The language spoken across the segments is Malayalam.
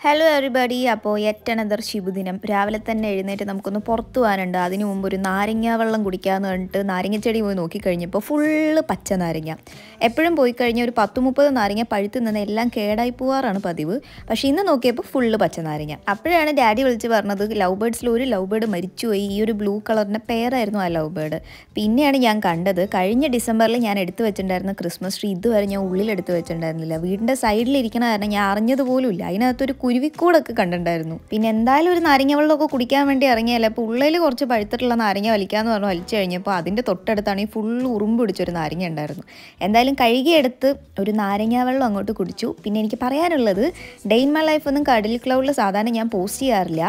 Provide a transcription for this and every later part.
Hello everybody. അപ്പോൾ യെറ്റ് അനദർ ശുഭദിനം. രാവിലെ തന്നെ എഴുന്നേറ്റ് നമുക്കൊന്ന് പുറത്തു പോകാനുണ്ട്. അതിന് മുമ്പ് ഒരു നാരങ്ങ വെള്ളം കുടിക്കാമെന്ന് പറഞ്ഞിട്ട് നാരങ്ങച്ചെടി പോയി നോക്കിക്കഴിഞ്ഞപ്പോൾ ഫുള്ള് പച്ച നാരങ്ങ. എപ്പോഴും പോയി കഴിഞ്ഞാൽ ഒരു 10-30 നാരങ്ങ പഴുത്ത് നിന്ന് എല്ലാം കേടായി പോകാറാണ് പതിവ്. പക്ഷേ ഇന്ന് നോക്കിയപ്പോൾ ഫുള്ള് പച്ച നാരങ്ങ. അപ്പോഴാണ് ഡാഡി വിളിച്ച് പറഞ്ഞത് ലവ് ബേർഡ്സിൽ ഒരു ലവ് ബേർഡ് മരിച്ചുപോയി. ഈ ഒരു ബ്ലൂ കളറിൻ്റെ പേരായിരുന്നു ആ ലവ് ബേർഡ്. പിന്നെയാണ് ഞാൻ കണ്ടത്, കഴിഞ്ഞ ഡിസംബറിൽ ഞാൻ എടുത്തു വെച്ചിട്ടുണ്ടായിരുന്ന ക്രിസ്മസ് ട്രീ ഇതുവരെ ഞാൻ ഉള്ളിലെടുത്ത് വെച്ചിട്ടുണ്ടായിരുന്നില്ല. വീടിൻ്റെ സൈഡിലിരിക്കണ കാരണം ഞാൻ അറിഞ്ഞതുപോലും ഇല്ല. അതിനകത്തൊരു കുരുവിക്കൂടൊക്കെ കണ്ടിട്ടുണ്ടായിരുന്നു. പിന്നെ എന്തായാലും ഒരു നാരങ്ങ വെള്ളമൊക്കെ കുടിക്കാൻ വേണ്ടി ഇറങ്ങിയല്ലേ, അപ്പോൾ ഉള്ളിൽ കുറച്ച് പഴുത്തിട്ടുള്ള നാരങ്ങ വലിക്കാമെന്ന് പറഞ്ഞ് വലിച്ചു കഴിഞ്ഞപ്പോൾ അതിൻ്റെ തൊട്ടടുത്താണെങ്കിൽ ഫുള്ള് ഉറുമ്പ് പിടിച്ചൊരു നാരങ്ങ ഉണ്ടായിരുന്നു. എന്തായാലും കഴുകിയെടുത്ത് ഒരു നാരങ്ങ വെള്ളം അങ്ങോട്ട് കുടിച്ചു. പിന്നെ എനിക്ക് പറയാനുള്ളത്, ഡേ ഇൻ മൈ ലൈഫ് ഒന്നും കടിൽ ക്ലൗഡിൽ സാധാരണ ഞാൻ പോസ്റ്റ് ചെയ്യാറില്ല.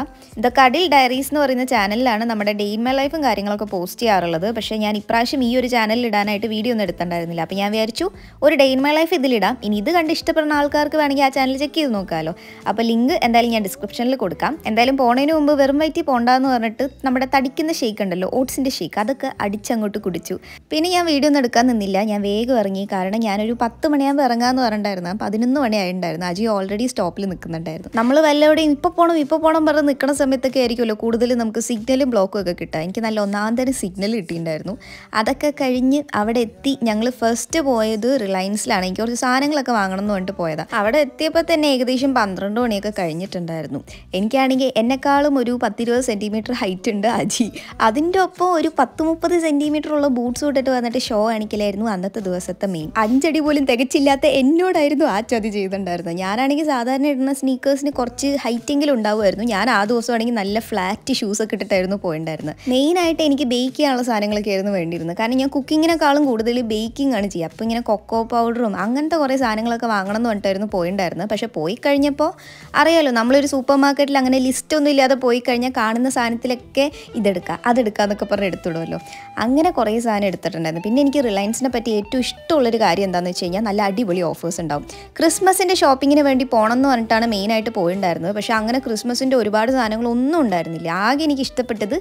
ദ കടിൽ ഡയറീസ് എന്ന് പറയുന്ന ചാനലിലാണ് നമ്മുടെ ഡേ ഇൻ മൈ ലൈഫും കാര്യങ്ങളൊക്കെ പോസ്റ്റ് ചെയ്യാറുള്ളത്. പക്ഷേ ഞാൻ ഇപ്രാവശ്യം ഈ ഒരു ചാനലിൽ ഇടാനായിട്ട് വീഡിയോ ഒന്നും എടുത്തിട്ടുണ്ടായിരുന്നില്ല. അപ്പോൾ ഞാൻ വിചാരിച്ചു ഒരു ഡേ ഇൻ മൈ ലൈഫ് ഇതിലിടാം. ഇനി ഇത് കണ്ട് ഇഷ്ടപ്പെടുന്ന ആൾക്കാർക്ക് വേണമെങ്കിൽ ആ ചാനൽ ചെക്ക് ചെയ്ത് നോക്കാമല്ലോ. അപ്പോൾ ലിങ്ക് എന്തായാലും ഞാൻ ഡിസ്ക്രിപ്ഷനിൽ കൊടുക്കാം. എന്തായാലും പോണതിന് മുമ്പ് വെറും വയറ്റി പോണ്ടെന്ന് പറഞ്ഞിട്ട് നമ്മുടെ തടിക്കുന്ന ഷേക്ക് ഉണ്ടല്ലോ, ഓട്സിൻ്റെ ഷേക്ക്, അതൊക്കെ അടിച്ചങ്ങോട്ട് കുടിച്ചു. പിന്നെ ഞാൻ വീഡിയോ ഒന്നും എടുക്കാൻ നിന്നില്ല, ഞാൻ വേഗം ഇറങ്ങി. കാരണം ഞാനൊരു 10 മണിയാകുമ്പോൾ ഇറങ്ങാമെന്ന് പറഞ്ഞിട്ടുണ്ടായിരുന്നു. 11 മണിയായിട്ടുണ്ടായിരുന്നു. അജി ഓൾറെഡി സ്റ്റോപ്പിൽ നിൽക്കുന്നുണ്ടായിരുന്നു. നമ്മൾ വല്ലവിടെയും ഇപ്പോൾ പോകണം പറഞ്ഞ് നിൽക്കുന്ന സമയത്തൊക്കെ ആയിരിക്കുമല്ലോ കൂടുതൽ നമുക്ക് സിഗ്നലും ബ്ലോക്കും ഒക്കെ കിട്ടുക. എനിക്ക് നല്ല ഒന്നാന്തരം സിഗ്നൽ കിട്ടിയിട്ടുണ്ടായിരുന്നു. അതൊക്കെ കഴിഞ്ഞ് അവിടെ എത്തി. ഞങ്ങൾ ഫസ്റ്റ് പോയത് റിലയൻസിലാണ്. എനിക്ക് കുറച്ച് സാധനങ്ങളൊക്കെ വാങ്ങണം എന്ന് പറഞ്ഞിട്ട് പോയതാണ്. അവിടെ എത്തിയപ്പോൾ തന്നെ ഏകദേശം 12 മണിയൊക്കെ കഴിഞ്ഞിട്ടുണ്ടായിരുന്നു. എനിക്കാണെങ്കിൽ എന്നെക്കാളും ഒരു 10-20 സെൻറ്റിമീറ്റർ ഹൈറ്റ് ഉണ്ട് അജി. അതിൻ്റെ ഒപ്പം ഒരു 10-30 സെൻറ്റിമീറ്റർ ഉള്ള ബൂട്ട്സ് ഇട്ടിട്ട് വന്നിട്ട് ഷോ കാണിക്കലായിരുന്നു അന്നത്തെ ദിവസത്തെ മെയിൻ. 5 അടി പോലും തികച്ചില്ലാത്ത എന്നോടായിരുന്നു ആ ചതി ചെയ്തിട്ടുണ്ടായിരുന്നത്. ഞാനാണെങ്കിൽ സാധാരണ ഇടുന്ന സ്നീക്കേഴ്സിന് കുറച്ച് ഹൈറ്റെങ്കിലും ഉണ്ടാവുമായിരുന്നു. ഞാൻ ആ ദിവസമാണെങ്കിൽ നല്ല ഫ്ലാറ്റ് ഷൂസൊക്കെ ഇട്ടിട്ടായിരുന്നു പോയിട്ടുണ്ടായിരുന്നത്. മെയിനായിട്ട് എനിക്ക് ബേക്ക് ചെയ്യാനുള്ള സാധനങ്ങളൊക്കെ ആയിരുന്നു വേണ്ടിയിരുന്നത്. കാരണം ഞാൻ കുക്കിങ്ങിനേക്കാളും കൂടുതൽ ബേക്കിംഗ് ആണ് ചെയ്യുക. അപ്പോൾ ഇങ്ങനെ കൊക്കോ പൗഡറും അങ്ങനത്തെ കുറേ സാധനങ്ങളൊക്കെ വാങ്ങണം എന്ന് പറഞ്ഞിട്ടായിരുന്നു പോയിട്ടുണ്ടായിരുന്നത്. പക്ഷേ പോയി കഴിഞ്ഞപ്പോൾ അറിയാലോ, നമ്മളൊരു സൂപ്പർ മാർക്കറ്റിൽ അങ്ങനെ ലിസ്റ്റ് ഒന്നും ഇല്ലാതെ പോയി കഴിഞ്ഞാൽ കാണുന്ന സാധനത്തിലൊക്കെ അതെടുക്കുക എന്നൊക്കെ പറഞ്ഞ് എടുത്തിടുമല്ലോ. അങ്ങനെ കുറേ സാധനം എടുത്തിട്ടുണ്ടായിരുന്നു. പിന്നെ എനിക്ക് റിലയൻസിനെ പറ്റി ഏറ്റവും ഇഷ്ടമുള്ളൊരു കാര്യം എന്താണെന്ന് വെച്ച് കഴിഞ്ഞാൽ നല്ല അടിപൊളി ഓഫേഴ്സ് ഉണ്ടാവും. ക്രിസ്മസിൻ്റെ ഷോപ്പിങ്ങിന് വേണ്ടി പോകണം എന്ന് പറഞ്ഞിട്ടാണ് മെയിനായിട്ട് പോയിട്ടുണ്ടായിരുന്നത്. പക്ഷേ അങ്ങനെ ക്രിസ്മസിൻ്റെ ഒരുപാട് സാധനങ്ങളൊന്നും ഉണ്ടായിരുന്നില്ല. ആകെ എനിക്ക് ഇഷ്ടപ്പെട്ടത്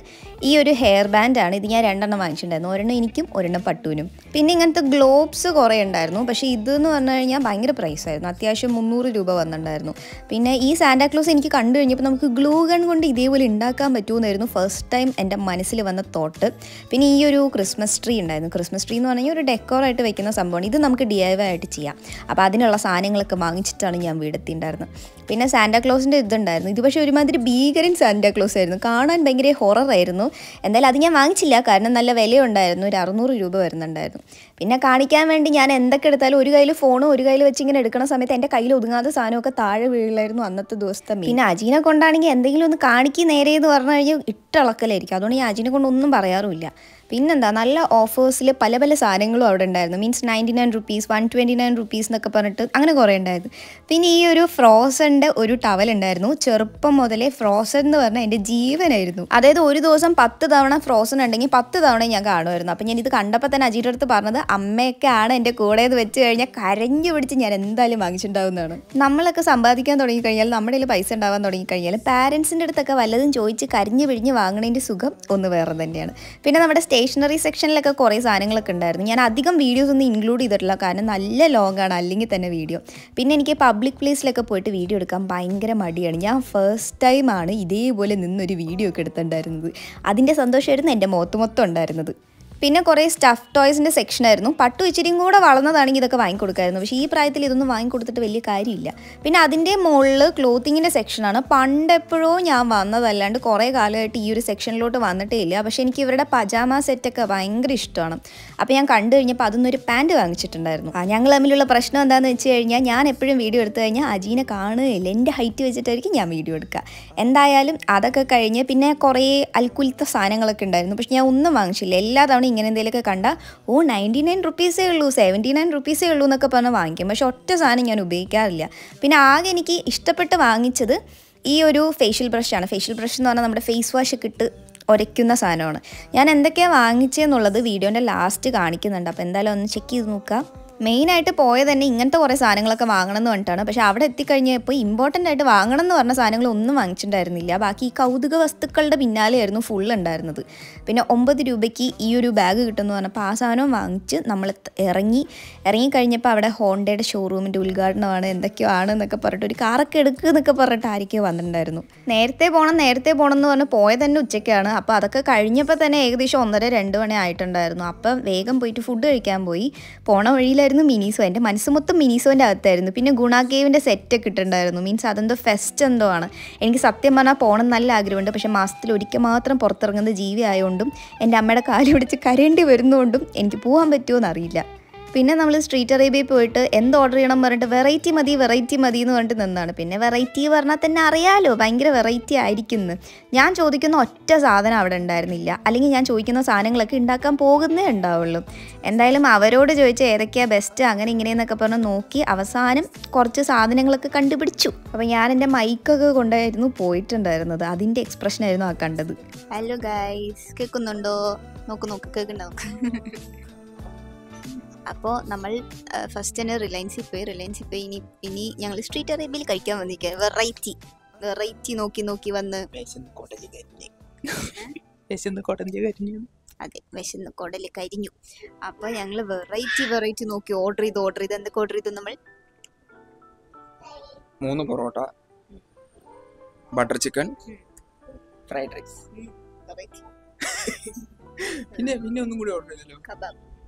ഈ ഒരു ഹെയർ ബാൻഡാണ്. ഇത് ഞാൻ 2 വാങ്ങിച്ചിട്ടുണ്ടായിരുന്നു. ഒരെണ്ണം എനിക്കും ഒരെണ്ണം പട്ടുവിനും. പിന്നെ ഇങ്ങനത്തെ ഗ്ലോബ്സ് കുറേ ഉണ്ടായിരുന്നു. പക്ഷേ ഇതെന്ന് പറഞ്ഞു കഴിഞ്ഞാൽ ഭയങ്കര പ്രൈസായിരുന്നു. അത്യാവശ്യം 300 രൂപ വന്നിട്ടുണ്ടായിരുന്നു. പിന്നെ ഈ സാന്റാക്ലോസ് എനിക്ക് കണ്ടു കഴിഞ്ഞപ്പോൾ നമുക്ക് ഗ്ലൂ ഗൺ കൊണ്ട് ഇതേപോലെ ഉണ്ടാക്കാൻ പറ്റുമെന്നായിരുന്നു ഫസ്റ്റ് ടൈം എൻ്റെ മനസ്സിൽ വന്ന തോട്ട്. പിന്നെ ഈ ഒരു ക്രിസ്മസ് ട്രീ ഉണ്ടായിരുന്നു. ക്രിസ്മസ് ട്രീ എന്ന് പറഞ്ഞാൽ ഒരു ഡെക്കോറായിട്ട് വെക്കുന്ന സംഭവമാണ്. ഇത് നമുക്ക് DIY ആയിട്ട് ചെയ്യാം. അപ്പോൾ അതിനുള്ള സാധനങ്ങളൊക്കെ വാങ്ങിച്ചിട്ടാണ് ഞാൻ വീടെത്തിയിട്ടുണ്ടായിരുന്നത്. പിന്നെ സാന്റാക്ലോസിൻ്റെ ഇതുണ്ടായിരുന്നു. ഇത് പക്ഷേ ഒരുമാതിരി ഭീകരൻ സാന്റാക്ലോസ് ആയിരുന്നു. കാണാൻ ഭയങ്കര ഹൊററായിരുന്നു. എന്തായാലും അത് ഞാൻ വാങ്ങിച്ചില്ല, കാരണം നല്ല വിലയുണ്ടായിരുന്നു. ഒരു 600 രൂപ വരുന്നുണ്ടായിരുന്നു. പിന്നെ കാണിക്കാൻ വേണ്ടി ഞാൻ എന്തൊക്കെ എടുത്താലും ഒരു കയ്യിൽ ഫോണും ഒരു കയ്യിൽ വെച്ച് ഇങ്ങനെ എടുക്കുന്ന സമയത്ത് എൻ്റെ കയ്യിൽ ഒതുങ്ങാത്ത സാധനമൊക്കെ താഴെ വീഴിലായിരുന്നു അന്നത്തെ ദിവസത്തെ. പിന്നെ അജീനെ കൊണ്ടാണെങ്കിൽ എന്തെങ്കിലും ഒന്ന് കാണിക്കുക നേരെ എന്ന് പറഞ്ഞു കഴിഞ്ഞാൽ ഇട്ടളക്കലായിരിക്കും. അതുകൊണ്ട് ഞാൻ അജീനെ കൊണ്ടൊന്നും പറയാറുമില്ല. പിന്നെന്താ, നല്ല ഓഫേഴ്സിൽ പല പല സാധനങ്ങളും അവിടെ ഉണ്ടായിരുന്നു. മീൻസ് 99 റുപ്പീസ്, 129 റുപ്പീസ് എന്നൊക്കെ പറഞ്ഞിട്ട് അങ്ങനെ കുറേ ഉണ്ടായിരുന്നു. പിന്നെ ഈ ഒരു ഫ്രോസൻ്റെ ഒരു ടവൽ ഉണ്ടായിരുന്നു. ചെറുപ്പം മുതലേ ഫ്രോസൺ എന്ന് പറഞ്ഞാൽ എൻ്റെ ജീവനായിരുന്നു. അതായത് ഒരു ദിവസം 10 തവണ ഫ്രോസൺ ഉണ്ടെങ്കിൽ 10 തവണ ഞാൻ കാണുമായിരുന്നു. അപ്പം ഞാൻ ഇത് കണ്ടപ്പോൾ തന്നെ അജീൻ്റെ അടുത്ത് പറഞ്ഞത്, അമ്മയൊക്കെ ആണ് എൻ്റെ കൂടെ എന്ന് വെച്ച് കഴിഞ്ഞാൽ കരഞ്ഞു പിടിച്ച് ഞാൻ എന്തായാലും വാങ്ങിച്ചിട്ടുണ്ടാവുന്നതാണ്. നമ്മളൊക്കെ സമ്പാദിക്കാൻ തുടങ്ങിക്കഴിഞ്ഞാൽ, നമ്മുടെ കയ്യിൽ പൈസ ഉണ്ടാവാൻ തുടങ്ങിക്കഴിഞ്ഞാൽ പാരൻസിൻ്റെ അടുത്തൊക്കെ വല്ലതും ചോദിച്ച് കരഞ്ഞു പിഴിഞ്ഞ് വാങ്ങണതിൻ്റെ സുഖം ഒന്ന് വേറെ തന്നെയാണ്. പിന്നെ നമ്മുടെ സ്റ്റേഷനറി സെക്ഷനിലൊക്കെ കുറേ സാധനങ്ങളൊക്കെ ഉണ്ടായിരുന്നു. ഞാൻ അധികം വീഡിയോസ് ഒന്നും ഇൻക്ലൂഡ് ചെയ്തിട്ടില്ല, കാരണം നല്ല ലോങ്ങാണ് അല്ലെങ്കിൽ തന്നെ വീഡിയോ. പിന്നെ എനിക്ക് പബ്ലിക് പ്ലേസിലൊക്കെ പോയിട്ട് വീഡിയോ എടുക്കാൻ ഭയങ്കര മടിയാണ്. ഞാൻ ഫസ്റ്റ് ടൈമാണ് ഇതേപോലെ നിന്നൊരു വീഡിയോ ഒക്കെ എടുത്തിട്ടുണ്ടായിരുന്നത്. അതിൻ്റെ സന്തോഷമായിരുന്നു എൻ്റെ മുഖത്ത് മൊത്തം ഉണ്ടായിരുന്നത്. പിന്നെ കുറേ സ്റ്റഫ് ടോയ്സിൻ്റെ സെക്ഷനായിരുന്നു. പട്ടു ഇച്ചിരിയും കൂടെ വളർന്നതാണെങ്കിൽ ഇതൊക്കെ വാങ്ങിക്കൊടുക്കായിരുന്നു. പക്ഷേ ഈ പ്രായത്തിൽ ഇതൊന്നും വാങ്ങിക്കൊടുത്തിട്ട് വലിയ കാര്യമില്ല. പിന്നെ അതിൻ്റെ മുകളിൽ ക്ലോത്തിങ്ങിൻ്റെ സെക്ഷനാണ്. പണ്ടെപ്പോഴോ ഞാൻ വന്നതല്ലാണ്ട് കുറേ കാലമായിട്ട് ഈ ഒരു സെക്ഷനിലോട്ട് വന്നിട്ടേ ഇല്ല. പക്ഷേ എനിക്ക് ഇവരുടെ പജാമ സെറ്റൊക്കെ ഭയങ്കര ഇഷ്ടമാണ്. അപ്പോൾ ഞാൻ കണ്ടു കഴിഞ്ഞപ്പോൾ അതൊന്നൊരു പാൻറ്റ് വാങ്ങിച്ചിട്ടുണ്ടായിരുന്നു. ഞങ്ങൾ തമ്മിലുള്ള പ്രശ്നം എന്താണെന്ന് വെച്ച് കഴിഞ്ഞാൽ, ഞാൻ എപ്പോഴും വീഡിയോ എടുത്തു കഴിഞ്ഞാൽ അജീനെ കാണുകയില്ല. എൻ്റെ ഹൈറ്റ് വെച്ചിട്ടായിരിക്കും ഞാൻ വീഡിയോ എടുക്കുക. എന്തായാലും അതൊക്കെ കഴിഞ്ഞ് പിന്നെ കുറേ അൽക്കുലത്തെ സാധനങ്ങളൊക്കെ ഉണ്ടായിരുന്നു. പക്ഷേ ഞാൻ ഒന്നും വാങ്ങിച്ചില്ല. എല്ലാ തവണ ഇങ്ങനെ എന്തെങ്കിലുമൊക്കെ കണ്ടാൽ 99 റുപ്പീസേ ഉള്ളൂ, 79 റുപ്പീസേ ഉള്ളൂ എന്നൊക്കെ പറഞ്ഞ് വാങ്ങിക്കും. പക്ഷെ ഒറ്റ സാധനം ഞാൻ ഉപയോഗിക്കാറില്ല. പിന്നെ ആകെ എനിക്ക് ഇഷ്ടപ്പെട്ട് വാങ്ങിച്ചത് ഈ ഒരു ഫേഷ്യൽ ബ്രഷാണ്. ഫേഷ്യൽ ബ്രഷ് എന്ന് പറഞ്ഞാൽ നമ്മുടെ ഫേസ് വാഷ് ഒക്കെ ഇട്ട് ഉരയ്ക്കുന്ന സാധനമാണ്. ഞാൻ എന്തൊക്കെയാണ് വാങ്ങിച്ചതെന്നുള്ളത് വീഡിയോൻ്റെ ലാസ്റ്റ് കാണിക്കുന്നുണ്ട്. അപ്പോൾ എന്തായാലും ഒന്ന് ചെക്ക് ചെയ്ത് നോക്കുക. മെയിനായിട്ട് പോയത് തന്നെ ഇങ്ങനത്തെ കുറേ സാധനങ്ങളൊക്കെ വാങ്ങണം എന്ന് പറഞ്ഞിട്ടാണ്. പക്ഷേ അവിടെ എത്തിക്കഴിഞ്ഞപ്പോൾ ഇമ്പോർട്ടൻ്റ് ആയിട്ട് വാങ്ങണം എന്ന് പറഞ്ഞ സാധനങ്ങളൊന്നും വാങ്ങിച്ചിട്ടുണ്ടായിരുന്നില്ല. ബാക്കി ഈ കൗതുക വസ്തുക്കളുടെ പിന്നാലെയായിരുന്നു ഫുൾ ഉണ്ടായിരുന്നത്. പിന്നെ 9 രൂപയ്ക്ക് ഈ ഒരു ബാഗ് കിട്ടുമെന്ന് പറഞ്ഞപ്പോൾ ആ സാധനം വാങ്ങിച്ച് നമ്മൾ ഇറങ്ങിക്കഴിഞ്ഞപ്പോൾ അവിടെ ഹോണ്ടയുടെ ഷോറൂമിൻ്റെ ഉദ്ഘാടനമാണ് എന്തൊക്കെയോ ആണ് എന്നൊക്കെ പറഞ്ഞിട്ട് ഒരു കാറൊക്കെ എടുക്കുക എന്നൊക്കെ പറഞ്ഞിട്ട് ആരൊക്കെയോ വന്നിട്ടുണ്ടായിരുന്നു. നേരത്തെ പോകണം എന്ന് പറഞ്ഞ് പോയത് തന്നെ ഉച്ചയ്ക്കാണ്. അപ്പോൾ അതൊക്കെ കഴിഞ്ഞപ്പോൾ തന്നെ ഏകദേശം 1:30-2 മണി ആയിട്ടുണ്ടായിരുന്നു. അപ്പം വേഗം പോയിട്ട് ഫുഡ് കഴിക്കാൻ പോയി. പോണ വഴിയിൽ മിനിസോ, എൻ്റെ മനസ്സ് മൊത്തം മിനിസോൻ്റെ അകത്തായിരുന്നു. പിന്നെ ഗുണ കേവിൻ്റെ സെറ്റൊക്കെ ഇട്ടിട്ടുണ്ടായിരുന്നു. മീൻസ് അതെന്തോ ഫെസ്റ്റ് എന്തോ ആണ്. എനിക്ക് സത്യം പറഞ്ഞാൽ പോകണം നല്ല ആഗ്രഹമുണ്ട്. പക്ഷേ മാസത്തിൽ ഒരിക്കൽ മാത്രം പുറത്തിറങ്ങുന്ന ജീവി ആയതുകൊണ്ടും എൻ്റെ അമ്മയുടെ കാല് പിടിച്ച് കരയേണ്ടി വരുന്നതുകൊണ്ടും എനിക്ക് പോകാൻ പറ്റുമോ എന്നറിയില്ല. പിന്നെ നമ്മൾ സ്ട്രീറ്റ് അറേബ്യയിൽ പോയിട്ട് എന്ത് ഓർഡർ ചെയ്യണം പറഞ്ഞിട്ട് വെറൈറ്റി മതി എന്ന് പറഞ്ഞിട്ട് നിന്നാണ്. പിന്നെ വെറൈറ്റി പറഞ്ഞാൽ തന്നെ അറിയാലോ ഭയങ്കര വെറൈറ്റി ആയിരിക്കുന്നു. ഞാൻ ചോദിക്കുന്ന ഒറ്റ സാധനം അവിടെ ഉണ്ടായിരുന്നില്ല. അല്ലെങ്കിൽ ഞാൻ ചോദിക്കുന്ന സാധനങ്ങളൊക്കെ ഉണ്ടാക്കാൻ പോകുന്നേ ഉണ്ടാവുള്ളൂ. എന്തായാലും അവരോട് ചോദിച്ച ഏതൊക്കെയാണ് ബെസ്റ്റ് അങ്ങനെ ഇങ്ങനെയെന്നൊക്കെ പറഞ്ഞ് നോക്കി അവസാനം കുറച്ച് സാധനങ്ങളൊക്കെ കണ്ടുപിടിച്ചു. അപ്പോൾ ഞാൻ എൻ്റെ മൈക്കൊക്കെ കൊണ്ടായിരുന്നു പോയിട്ടുണ്ടായിരുന്നത്. അതിൻ്റെ എക്സ്പ്രഷനായിരുന്നു ആ കണ്ടത്. ഹലോ ഗൈസ്, കേൾക്കുന്നുണ്ടോ? നോക്ക് കേൾക്കുന്നുണ്ടോ? അപ്പോൾ നമ്മൾ ഫസ്റ്റ് തന്നെ റിലയൻസിൽ പോയി ഇനി ഞങ്ങൾ സ്ട്രീറ്റ് അറേബ്യയിൽ കഴിക്കാൻ വന്നിരിക്കുക. വെറൈറ്റി നോക്കി വന്ന് അതെ, വിശന്ന് കുടല് കരിഞ്ഞു. അപ്പോൾ ഞങ്ങൾ വെറൈറ്റി നോക്കി ഓർഡർ ചെയ്ത് എന്തൊക്കെ ഓർഡർ ചെയ്തു? നമ്മൾ 3 parotta, butter chicken, fried rice, പിന്നെ ഒന്നും കൂടി ഓർഡർ ചെയ്തല്ലോ, കബാബ്,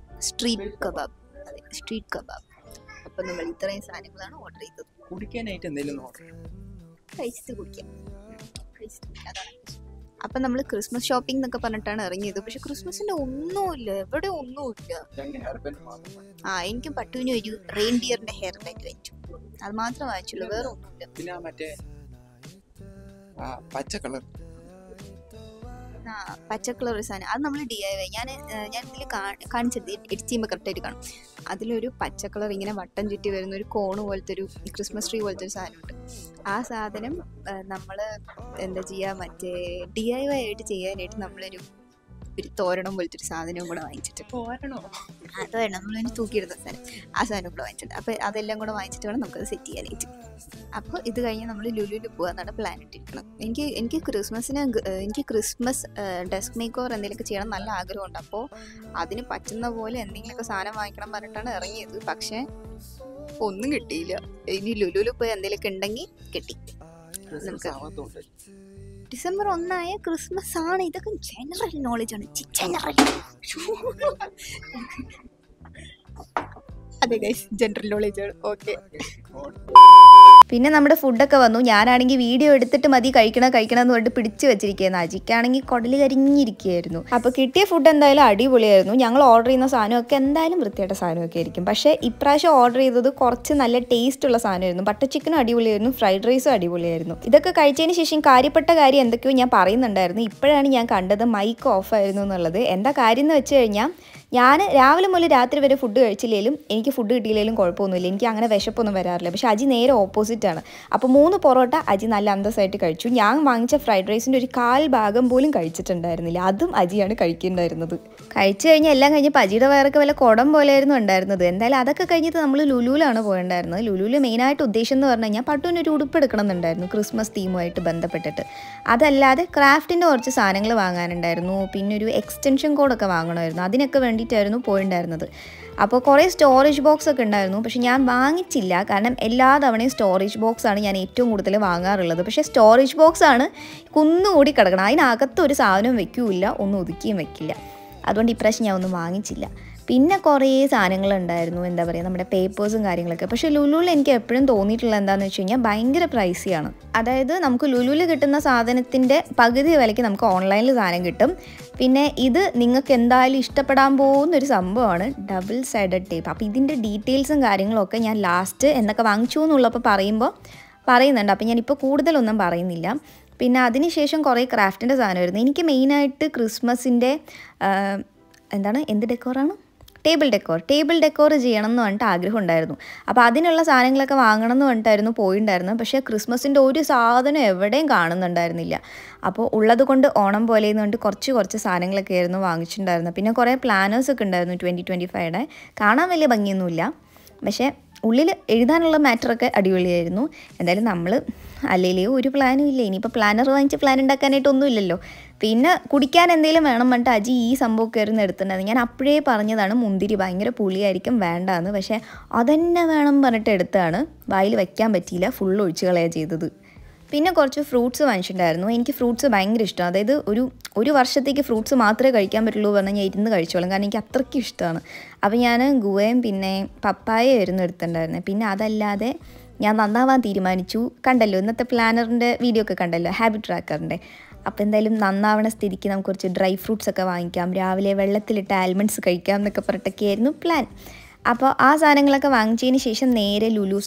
സ്ട്രീറ്റ് കബാബ്. അപ്പം നമ്മൾ ഇത്രയും സാധനങ്ങളാണ് ഓർഡർ ചെയ്തത്. കുടിക്കാനായിട്ട് എന്തെങ്കിലും കഴിച്ചിട്ട് കുടിക്കാം. അപ്പം നമ്മൾ ക്രിസ്മസ് ഷോപ്പിംഗ് എന്നൊക്കെ പറഞ്ഞിട്ടാണ് ഇറങ്ങിയത്. പക്ഷെ ക്രിസ്മസിന്റെ ഒന്നുമില്ല, എവിടെ ഒന്നുമില്ല. എനിക്ക് പട്ടുവിന് ഒരു റെയിൻഡിയറിന്റെ ഹെയർ ബാൻഡ് വാങ്ങിച്ചു. അത് മാത്രം വാങ്ങിച്ചുള്ളൂ, വേറെ ഒന്നുമില്ല. പിന്നെ മറ്റേ പച്ച കളർ ഒരു സാധനം, അത് നമ്മൾ DIY. ഞാൻ ഇതിൽ കാണിച്ചത് എഡിറ്റ് ചെയ്യുമ്പോൾ കറക്റ്റായിട്ട് കാണും. അതിലൊരു പച്ച കളർ ഇങ്ങനെ വട്ടം ചുറ്റി വരുന്ന ഒരു കോണ് പോലത്തെ ഒരു ക്രിസ്മസ് ട്രീ പോലത്തെ ഒരു സാധനമുണ്ട്. ആ സാധനം നമ്മൾ എന്താ ചെയ്യുക, മറ്റേ DIY ആയിട്ട് ചെയ്യാനായിട്ട് നമ്മളൊരു തോരണം പോലത്തെ ഒരു സാധനവും കൂടെ വാങ്ങിച്ചിട്ട്, തോരണം നമ്മളതിന് തൂക്കിയിടുന്ന സാധനം, ആ സാധനം കൂടെ വാങ്ങിച്ചിട്ടുണ്ട്. അപ്പോൾ അതെല്ലാം കൂടെ വാങ്ങിച്ചിട്ട് വേണം നമുക്കത് സെറ്റ് ചെയ്യാനായിട്ട്. അപ്പോൾ ഇത് കഴിഞ്ഞ് നമ്മൾ ലുലുവിൽ പോകാമെന്നാണ് പ്ലാൻ ഇട്ടിരിക്കണം. എനിക്ക് ക്രിസ്മസ് ഡെസ്ക് മേക്ക് ഓവർ എന്തെങ്കിലുമൊക്കെ ചെയ്യണം നല്ല ആഗ്രഹമുണ്ട്. അപ്പോൾ അതിന് പറ്റുന്ന പോലെ എന്തെങ്കിലുമൊക്കെ സാധനം വാങ്ങിക്കണം പറഞ്ഞിട്ടാണ് ഇറങ്ങിയത്. പക്ഷേ ഒന്നും കിട്ടിയില്ല. ഇനി ലുലുവിൽ പോയി എന്തെങ്കിലുമൊക്കെ ഉണ്ടെങ്കിൽ കിട്ടി. നമുക്ക് ഡിസംബർ 1 ക്രിസ്മസ് ആണ്. ഇതൊക്കെ ജനറൽ നോളജ് ആണ്. അതെ ഗൈസ്, ജനറൽ നോളജ് ആണ്. ഓക്കെ. പിന്നെ നമ്മുടെ ഫുഡൊക്കെ വന്നു. ഞാനാണെങ്കിൽ വീഡിയോ എടുത്തിട്ട് മതി കഴിക്കണം എന്ന് പറഞ്ഞിട്ട് പിടിച്ചു വെച്ചിരിക്കുകയായിരുന്നു. അജിക്കാണെങ്കിൽ കുടല് കരിഞ്ഞിരിക്കുകയായിരുന്നു. അപ്പോൾ കിട്ടിയ ഫുഡ് എന്തായാലും അടിപൊളിയായിരുന്നു. ഞങ്ങൾ ഓർഡർ ചെയ്യുന്ന സാധനമൊക്കെ എന്തായാലും വൃത്തിയായിട്ട സാധനമൊക്കെ ആയിരിക്കും. പക്ഷേ ഇപ്രാവശ്യം ഓർഡർ ചെയ്തത് കുറച്ച് നല്ല ടേസ്റ്റുള്ള സാധനമായിരുന്നു. ബട്ടർ ചിക്കനും അടിപൊളിയായിരുന്നു, ഫ്രൈഡ് റൈസും അടിപൊളിയായിരുന്നു. ഇതൊക്കെ കഴിച്ചതിന് ശേഷം കാര്യപ്പെട്ട കാര്യം എന്തൊക്കെയോ ഞാൻ പറയുന്നുണ്ടായിരുന്നു. ഇപ്പോഴാണ് ഞാൻ കണ്ടത് മൈക്ക് ഓഫായിരുന്നു എന്നുള്ളത്. എന്താ കാര്യം എന്ന് വെച്ച് കഴിഞ്ഞാൽ, ഞാൻ രാവിലെ മുതൽ രാത്രി വരെ ഫുഡ് കഴിച്ചില്ലെങ്കിലും എനിക്ക് ഫുഡ് കിട്ടിയില്ലെങ്കിലും കുഴപ്പമൊന്നുമില്ല. എനിക്ക് അങ്ങനെ വിശപ്പൊന്നും വരാറില്ല. പക്ഷേ അജി നേരെ ഓപ്പോസിറ്റാണ്. അപ്പോൾ 3 പൊറോട്ട അജി നല്ല അന്തസ്സായിട്ട് കഴിച്ചു. ഞാൻ വാങ്ങിച്ച ഫ്രൈഡ് റൈസിൻ്റെ ഒരു 1/4 ഭാഗം പോലും കഴിച്ചിട്ടുണ്ടായിരുന്നില്ല. അതും അജിയാണ് കഴിക്കുന്നുണ്ടായിരുന്നത്. കഴിച്ചു കഴിഞ്ഞാൽ എല്ലാം കഴിഞ്ഞപ്പോൾ അജിയുടെ വയറൊക്കെ വല്ല കുടം പോലെയായിരുന്നു ഉണ്ടായിരുന്നത്. എന്തായാലും അതൊക്കെ കഴിഞ്ഞിട്ട് നമ്മൾ ലുലുവിലാണ് പോയിട്ടുണ്ടായിരുന്നത്. ലുലുവിൽ മെയിനായിട്ട് ഉദ്ദേശം എന്ന് പറഞ്ഞു കഴിഞ്ഞാൽ പട്ടുവിനൊരു ഉടുപ്പ് എടുക്കണം എന്നുണ്ടായിരുന്നു ക്രിസ്മസ് തീമുമായിട്ട് ബന്ധപ്പെട്ടിട്ട്. അതല്ലാതെ ക്രാഫ്റ്റിൻ്റെ കുറച്ച് സാധനങ്ങൾ വാങ്ങാനുണ്ടായിരുന്നു. പിന്നെ ഒരു എക്സ്റ്റൻഷൻ കോഡൊക്കെ വാങ്ങണമായിരുന്നു. അതിനൊക്കെ വേണ്ടിയിട്ടായിരുന്നു പോയിട്ടുണ്ടായിരുന്നത്. അപ്പോൾ കുറേ സ്റ്റോറേജ് ബോക്സ് ഒക്കെ ഉണ്ടായിരുന്നു. പക്ഷെ ഞാൻ വാങ്ങിച്ചില്ല. കാരണം എല്ലാ തവണയും സ്റ്റോറേജ് ബോക്സാണ് ഞാൻ ഏറ്റവും കൂടുതൽ വാങ്ങാറുള്ളത്. പക്ഷേ സ്റ്റോറേജ് ബോക്സാണ് കുന്നുകൂടി കിടക്കണം. അതിനകത്ത് ഒരു സാധനവും വെക്കില്ല, ഒന്നും ഒതുക്കിയും വെക്കില്ല. അതുകൊണ്ട് ഇപ്രാവശ്യം ഞാൻ ഒന്നും വാങ്ങിച്ചില്ല. പിന്നെ കുറേ സാധനങ്ങളുണ്ടായിരുന്നു, എന്താ പറയുക, നമ്മുടെ പേപ്പേഴ്സും കാര്യങ്ങളൊക്കെ. പക്ഷേ ലുലുവിൽ എനിക്ക് എപ്പോഴും തോന്നിയിട്ടുള്ള എന്താണെന്ന് വെച്ച് കഴിഞ്ഞാൽ ഭയങ്കര പ്രൈസിയാണ്. അതായത് നമുക്ക് ലുലുവിൽ കിട്ടുന്ന സാധനത്തിൻ്റെ പകുതി വിലയ്ക്ക് നമുക്ക് ഓൺലൈനിൽ സാധനം കിട്ടും. പിന്നെ ഇത് നിങ്ങൾക്ക് എന്തായാലും ഇഷ്ടപ്പെടാൻ പോകുന്നൊരു സംഭവമാണ് ഡബിൾ സൈഡഡ് ടേപ്പ്. അപ്പോൾ ഇതിൻ്റെ ഡീറ്റെയിൽസും കാര്യങ്ങളൊക്കെ ഞാൻ ലാസ്റ്റ് എന്നൊക്കെ വാങ്ങിച്ചു എന്നുള്ളപ്പോൾ പറയുന്നുണ്ട്. അപ്പോൾ ഞാനിപ്പോൾ കൂടുതലൊന്നും പറയുന്നില്ല. പിന്നെ അതിനുശേഷം കുറേ ക്രാഫ്റ്റിൻ്റെ സാധനം വരുന്നത്. എനിക്ക് മെയിനായിട്ട് ക്രിസ്മസിൻ്റെ എന്ത് ഡെക്കോറാണ്, ടേബിൾ ഡെക്കോർ ചെയ്യണം എന്ന് പറഞ്ഞിട്ട് ആഗ്രഹം ഉണ്ടായിരുന്നു. അപ്പോൾ അതിനുള്ള സാധനങ്ങളൊക്കെ വാങ്ങണം എന്ന് പറഞ്ഞിട്ടായിരുന്നു പോയിട്ടുണ്ടായിരുന്നത്. പക്ഷേ ക്രിസ്മസിൻ്റെ ഒരു സാധനം എവിടെയും കാണുന്നുണ്ടായിരുന്നില്ല. അപ്പോൾ ഉള്ളത് കൊണ്ട് ഓണം പോലെ എന്ന് പറഞ്ഞിട്ട് കുറച്ച് സാധനങ്ങളൊക്കെ ആയിരുന്നു വാങ്ങിച്ചിട്ടുണ്ടായിരുന്നത്. പിന്നെ കുറേ പ്ലാനേഴ്സൊക്കെ ഉണ്ടായിരുന്നു 2025 കാണാൻ വലിയ ഭംഗിയൊന്നുമില്ല, പക്ഷേ ഉള്ളിൽ എഴുതാനുള്ള മാറ്ററൊക്കെ അടിപൊളിയായിരുന്നു. എന്തായാലും നമ്മൾ അല്ലെങ്കിലേ ഒരു പ്ലാനും ഇല്ല, ഇനിയിപ്പോൾ പ്ലാനർ വാങ്ങിച്ച് പ്ലാൻ ഉണ്ടാക്കാനായിട്ടൊന്നും ഇല്ലല്ലോ. പിന്നെ കുടിക്കാൻ എന്തെങ്കിലും വേണം പറഞ്ഞിട്ട് അജി ഈ സംഭവമൊക്കെ ആയിരുന്നു എടുത്തിട്ടുണ്ടായിരുന്നു. ഞാൻ അപ്പോഴേ പറഞ്ഞതാണ് മുന്തിരി ഭയങ്കര പുളിയായിരിക്കും വേണ്ടാന്ന്, പക്ഷേ അതന്നെ വേണം പറഞ്ഞിട്ട് എടുത്താണ്. വായിൽ വയ്ക്കാൻ പറ്റിയില്ല, ഫുള്ള് ഒഴിച്ച് കളയുക ചെയ്തത്. പിന്നെ കുറച്ച് ഫ്രൂട്ട്സ് വാങ്ങിച്ചിട്ടുണ്ടായിരുന്നു. എനിക്ക് ഫ്രൂട്ട്സ് ഭയങ്കര ഇഷ്ടമാണ്. അതായത് ഒരു വർഷത്തേക്ക് ഫ്രൂട്ട്സ് മാത്രമേ കഴിക്കാൻ പറ്റുള്ളൂ പറഞ്ഞാൽ ഞാൻ ഇരുന്ന് കഴിച്ചോളാം, കാരണം എനിക്ക് അത്രയ്ക്ക് ഇഷ്ടമാണ്. അപ്പോൾ ഞാൻ ഗുവയും പിന്നെ പപ്പായയായിരുന്നു എടുത്തിട്ടുണ്ടായിരുന്നത്. പിന്നെ അതല്ലാതെ ഞാൻ നന്നാവാൻ തീരുമാനിച്ചു. കണ്ടല്ലോ ഇന്നത്തെ പ്ലാനറിൻ്റെ വീഡിയോ ഒക്കെ കണ്ടല്ലോ, ഹാബിറ്റ് ട്രാക്കറിൻ്റെ. അപ്പോൾ എന്തായാലും നന്നാവണ സ്ഥിതിക്ക് നമുക്ക് കുറച്ച് ഡ്രൈ ഫ്രൂട്ട്സ് ഒക്കെ വാങ്ങിക്കാം, രാവിലെ വെള്ളത്തിലിട്ട് ആൽമണ്ട്സ് കഴിക്കാം എന്നൊക്കെ പറഞ്ഞിട്ടൊക്കെയായിരുന്നു പ്ലാൻ. അപ്പോൾ ആ സാധനങ്ങളൊക്കെ വാങ്ങിച്ചതിന് ശേഷം നേരെ ലുലു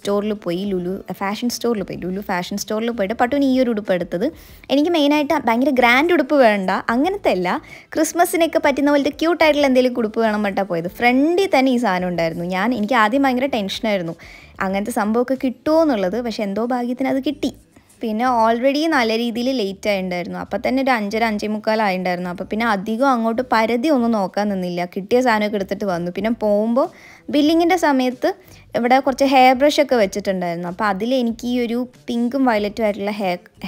ഫാഷൻ സ്റ്റോറിൽ പോയിട്ട് പട്ടുവിന് ഈ ഒരു ഉടുപ്പ് എടുത്തത്. എനിക്ക് മെയിനായിട്ട് ഭയങ്കര ഗ്രാൻഡ് ഉടുപ്പ് വേണ്ട, അങ്ങനത്തെ അല്ല, ക്രിസ്മസിനൊക്കെ പറ്റുന്ന പോലത്തെ ക്യൂട്ടായിട്ടുള്ള എന്തെങ്കിലും ഉടുപ്പ് വേണം പറഞ്ഞിട്ടാണ് പോയത്. ഫ്രണ്ടിൽ തന്നെ ഈ സാധനം ഉണ്ടായിരുന്നു. എനിക്ക് ആദ്യം ഭയങ്കര ടെൻഷനായിരുന്നു അങ്ങനത്തെ സംഭവമൊക്കെ കിട്ടുമോ എന്നുള്ളത്, പക്ഷേ എന്തോ ഭാഗ്യത്തിന് അത് കിട്ടി. പിന്നെ ഓൾറെഡി നല്ല രീതിയിൽ ലേറ്റ് ആയിട്ടുണ്ടായിരുന്നു. അപ്പം തന്നെ ഒരു 5:30-5:45 ആയിട്ടുണ്ടായിരുന്നു. അപ്പോൾ പിന്നെ അധികം അങ്ങോട്ട് പരതി ഒന്നും നോക്കാൻ നിന്നില്ല, കിട്ടിയ സാധനമൊക്കെ എടുത്തിട്ട് വന്നു. പിന്നെ പോകുമ്പോൾ ബില്ലിങ്ങിൻ്റെ സമയത്ത് ഇവിടെ കുറച്ച് ഹെയർ ബ്രഷൊക്കെ വെച്ചിട്ടുണ്ടായിരുന്നു. അപ്പോൾ അതിൽ എനിക്ക് ഈ ഒരു പിങ്കും വയലറ്റും ആയിട്ടുള്ള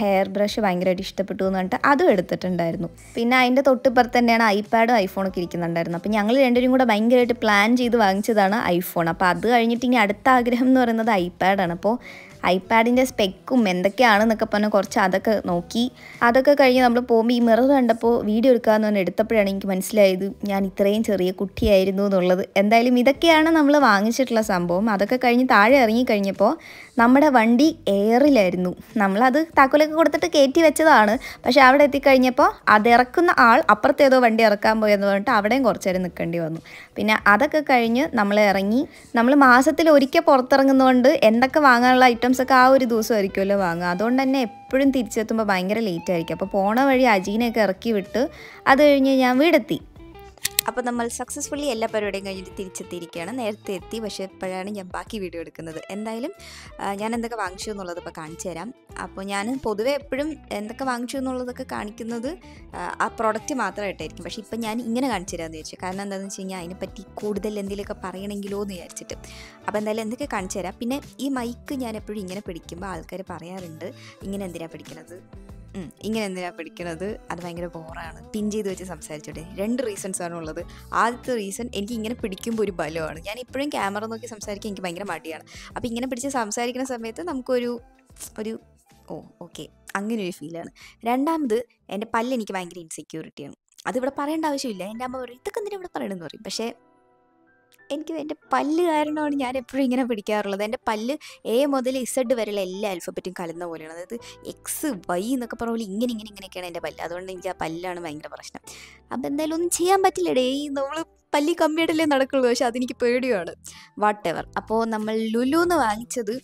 ഹെയർ ബ്രഷ് ഭയങ്കരമായിട്ട് ഇഷ്ടപ്പെട്ടു എന്ന് പറഞ്ഞിട്ട് അതും എടുത്തിട്ടുണ്ടായിരുന്നു. പിന്നെ അതിൻ്റെ തൊട്ടിപ്പുറത്ത് തന്നെയാണ് ഐപാഡും ഐഫോണൊക്കെ ഇരിക്കുന്നുണ്ടായിരുന്നു. അപ്പോൾ ഞങ്ങൾ രണ്ടുപേരും കൂടെ ഭയങ്കരമായിട്ട് പ്ലാൻ ചെയ്ത് വാങ്ങിച്ചതാണ് ഐഫോൺ. അപ്പോൾ അത് കഴിഞ്ഞിട്ട് ഇനി അടുത്ത ആഗ്രഹം എന്ന് പറയുന്നത് ഐപാഡാണ്. അപ്പോൾ ഐപാഡിൻ്റെ സ്പെക്കും എന്തൊക്കെയാണെന്നൊക്കെ പറഞ്ഞാൽ കുറച്ച് അതൊക്കെ നോക്കി. അതൊക്കെ കഴിഞ്ഞ് നമ്മൾ പോകുമ്പോൾ ഈ മിറർ കണ്ടപ്പോൾ വീഡിയോ എടുക്കാമെന്ന് പറഞ്ഞ് എടുത്തപ്പോഴാണ് എനിക്ക് മനസ്സിലായത് ഞാൻ ഇത്രയും ചെറിയ കുട്ടിയായിരുന്നു എന്നുള്ളത്. എന്തായാലും ഇതൊക്കെയാണ് നമ്മൾ വാങ്ങിച്ചിട്ടുള്ള സംഭവം. അതൊക്കെ കഴിഞ്ഞ് താഴെ ഇറങ്ങിക്കഴിഞ്ഞപ്പോൾ നമ്മുടെ വണ്ടി എയറിലായിരുന്നു. നമ്മളത് താക്കോലൊക്കെ കൊടുത്തിട്ട് കയറ്റി വെച്ചതാണ്. പക്ഷേ അവിടെ എത്തിക്കഴിഞ്ഞപ്പോൾ അതിറക്കുന്ന ആൾ അപ്പുറത്തേതോ വണ്ടി ഇറക്കാൻ പോയെന്ന് പറഞ്ഞിട്ട് അവിടെയും കുറച്ച് നേരം നിൽക്കേണ്ടി വന്നു. പിന്നെ അതൊക്കെ കഴിഞ്ഞ് നമ്മൾ ഇറങ്ങി. നമ്മൾ മാസത്തിൽ ഒരിക്കൽ പുറത്തിറങ്ങുന്നതുകൊണ്ട് എന്തൊക്കെ വാങ്ങാനുള്ള ഐറ്റംസ് ഒക്കെ ആ ഒരു ദിവസമായിരിക്കുമല്ലോ വാങ്ങുക. അതുകൊണ്ട് തന്നെ എപ്പോഴും തിരിച്ചെത്തുമ്പോൾ ഭയങ്കര ലേറ്റ് ആയിരിക്കും. അപ്പോൾ പോണ വഴി അജീനെയൊക്കെ ഇറക്കി വിട്ട് അത് കഴിഞ്ഞ് ഞാൻ വീടെത്തി. അപ്പോൾ നമ്മൾ സക്സസ്ഫുള്ളി എല്ലാ പരിപാടിയും കഴിഞ്ഞിട്ട് തിരിച്ചെത്തിയിരിക്കുകയാണ്. നേരത്തെ എത്തി, പക്ഷേ ഇപ്പോഴാണ് ഞാൻ ബാക്കി വീഡിയോ എടുക്കുന്നത്. എന്തായാലും ഞാൻ എന്തൊക്കെ വാങ്ങിച്ചു എന്നുള്ളത് ഇപ്പോൾ കാണിച്ചു തരാം. അപ്പോൾ ഞാൻ പൊതുവെ എപ്പോഴും എന്തൊക്കെ വാങ്ങിച്ചു എന്നുള്ളതൊക്കെ കാണിക്കുന്നത് ആ പ്രോഡക്റ്റ് മാത്രമായിട്ടായിരിക്കും. പക്ഷേ ഇപ്പം ഞാൻ ഇങ്ങനെ കാണിച്ചു തരാമെന്ന് വിചാരിച്ചു. കാരണം എന്താണെന്ന് വെച്ച് കഴിഞ്ഞാൽ അതിനെപ്പറ്റി കൂടുതൽ എന്തെങ്കിലുമൊക്കെ പറയണമെങ്കിലോ എന്ന് വിചാരിച്ചിട്ട്. അപ്പോൾ എന്തായാലും എന്തൊക്കെ കാണിച്ചു തരാം. പിന്നെ ഈ മൈക്ക് ഞാൻ എപ്പോഴും ഇങ്ങനെ പിടിക്കുമ്പോൾ ആൾക്കാർ പറയാറുണ്ട് ഇങ്ങനെ എന്തിനാണ് പിടിക്കണത്, അത് ഭയങ്കര ബോറാണ്, പിൻ ചെയ്ത് വെച്ച് സംസാരിച്ചോട്ടെ. 2 റീസൺസാണ് ഉള്ളത്. ആദ്യത്തെ റീസൺ, എനിക്ക് ഇങ്ങനെ പിടിക്കുമ്പോൾ ഒരു ബലമാണ്. ഞാൻ ഇപ്പോഴും ക്യാമറ നോക്കി സംസാരിക്കാൻ എനിക്ക് ഭയങ്കര മടിയാണ്. അപ്പോൾ ഇങ്ങനെ പിടിച്ച് സംസാരിക്കുന്ന സമയത്ത് നമുക്കൊരു ഓക്കെ അങ്ങനെ ഒരു ഫീലാണ്. രണ്ടാമത് എൻ്റെ പല്ല് എനിക്ക് ഭയങ്കര ഇൻസെക്യൂരിറ്റിയാണ്. അതിവിടെ പറയേണ്ട ആവശ്യമില്ല. എൻ്റെ അമ്മ പറയും ഇതൊക്കെ എന്തിനാ ഇവിടെ പറയണമെന്ന് പറയും. പക്ഷേ എനിക്ക് എൻ്റെ പല്ല് കാരണമാണ് ഞാൻ എപ്പോഴും ഇങ്ങനെ പിടിക്കാറുള്ളത്. എൻ്റെ പല്ല് A മുതൽ Z വരെയുള്ള എല്ലാ ആൽഫബറ്റും കലർന്ന പോലെയാണ്. അതായത് XY എന്നൊക്കെ പറഞ്ഞ പോലെ ഇങ്ങനെയൊക്കെയാണ് എൻ്റെ പല്ല്. അതുകൊണ്ട് എനിക്ക് ആ പല്ലാണ് ഭയങ്കര പ്രശ്നം. അപ്പോൾ എന്തായാലും ഒന്നും ചെയ്യാൻ പറ്റില്ലടേ, നമ്മൾ പല്ലി കമ്പിയായിട്ടല്ലേ നടക്കുള്ളൂ. പക്ഷെ അതെനിക്ക് പേടിയാണ്. What ever. അപ്പോൾ നമ്മൾ ലുലുന്ന് വാങ്ങിച്ചത്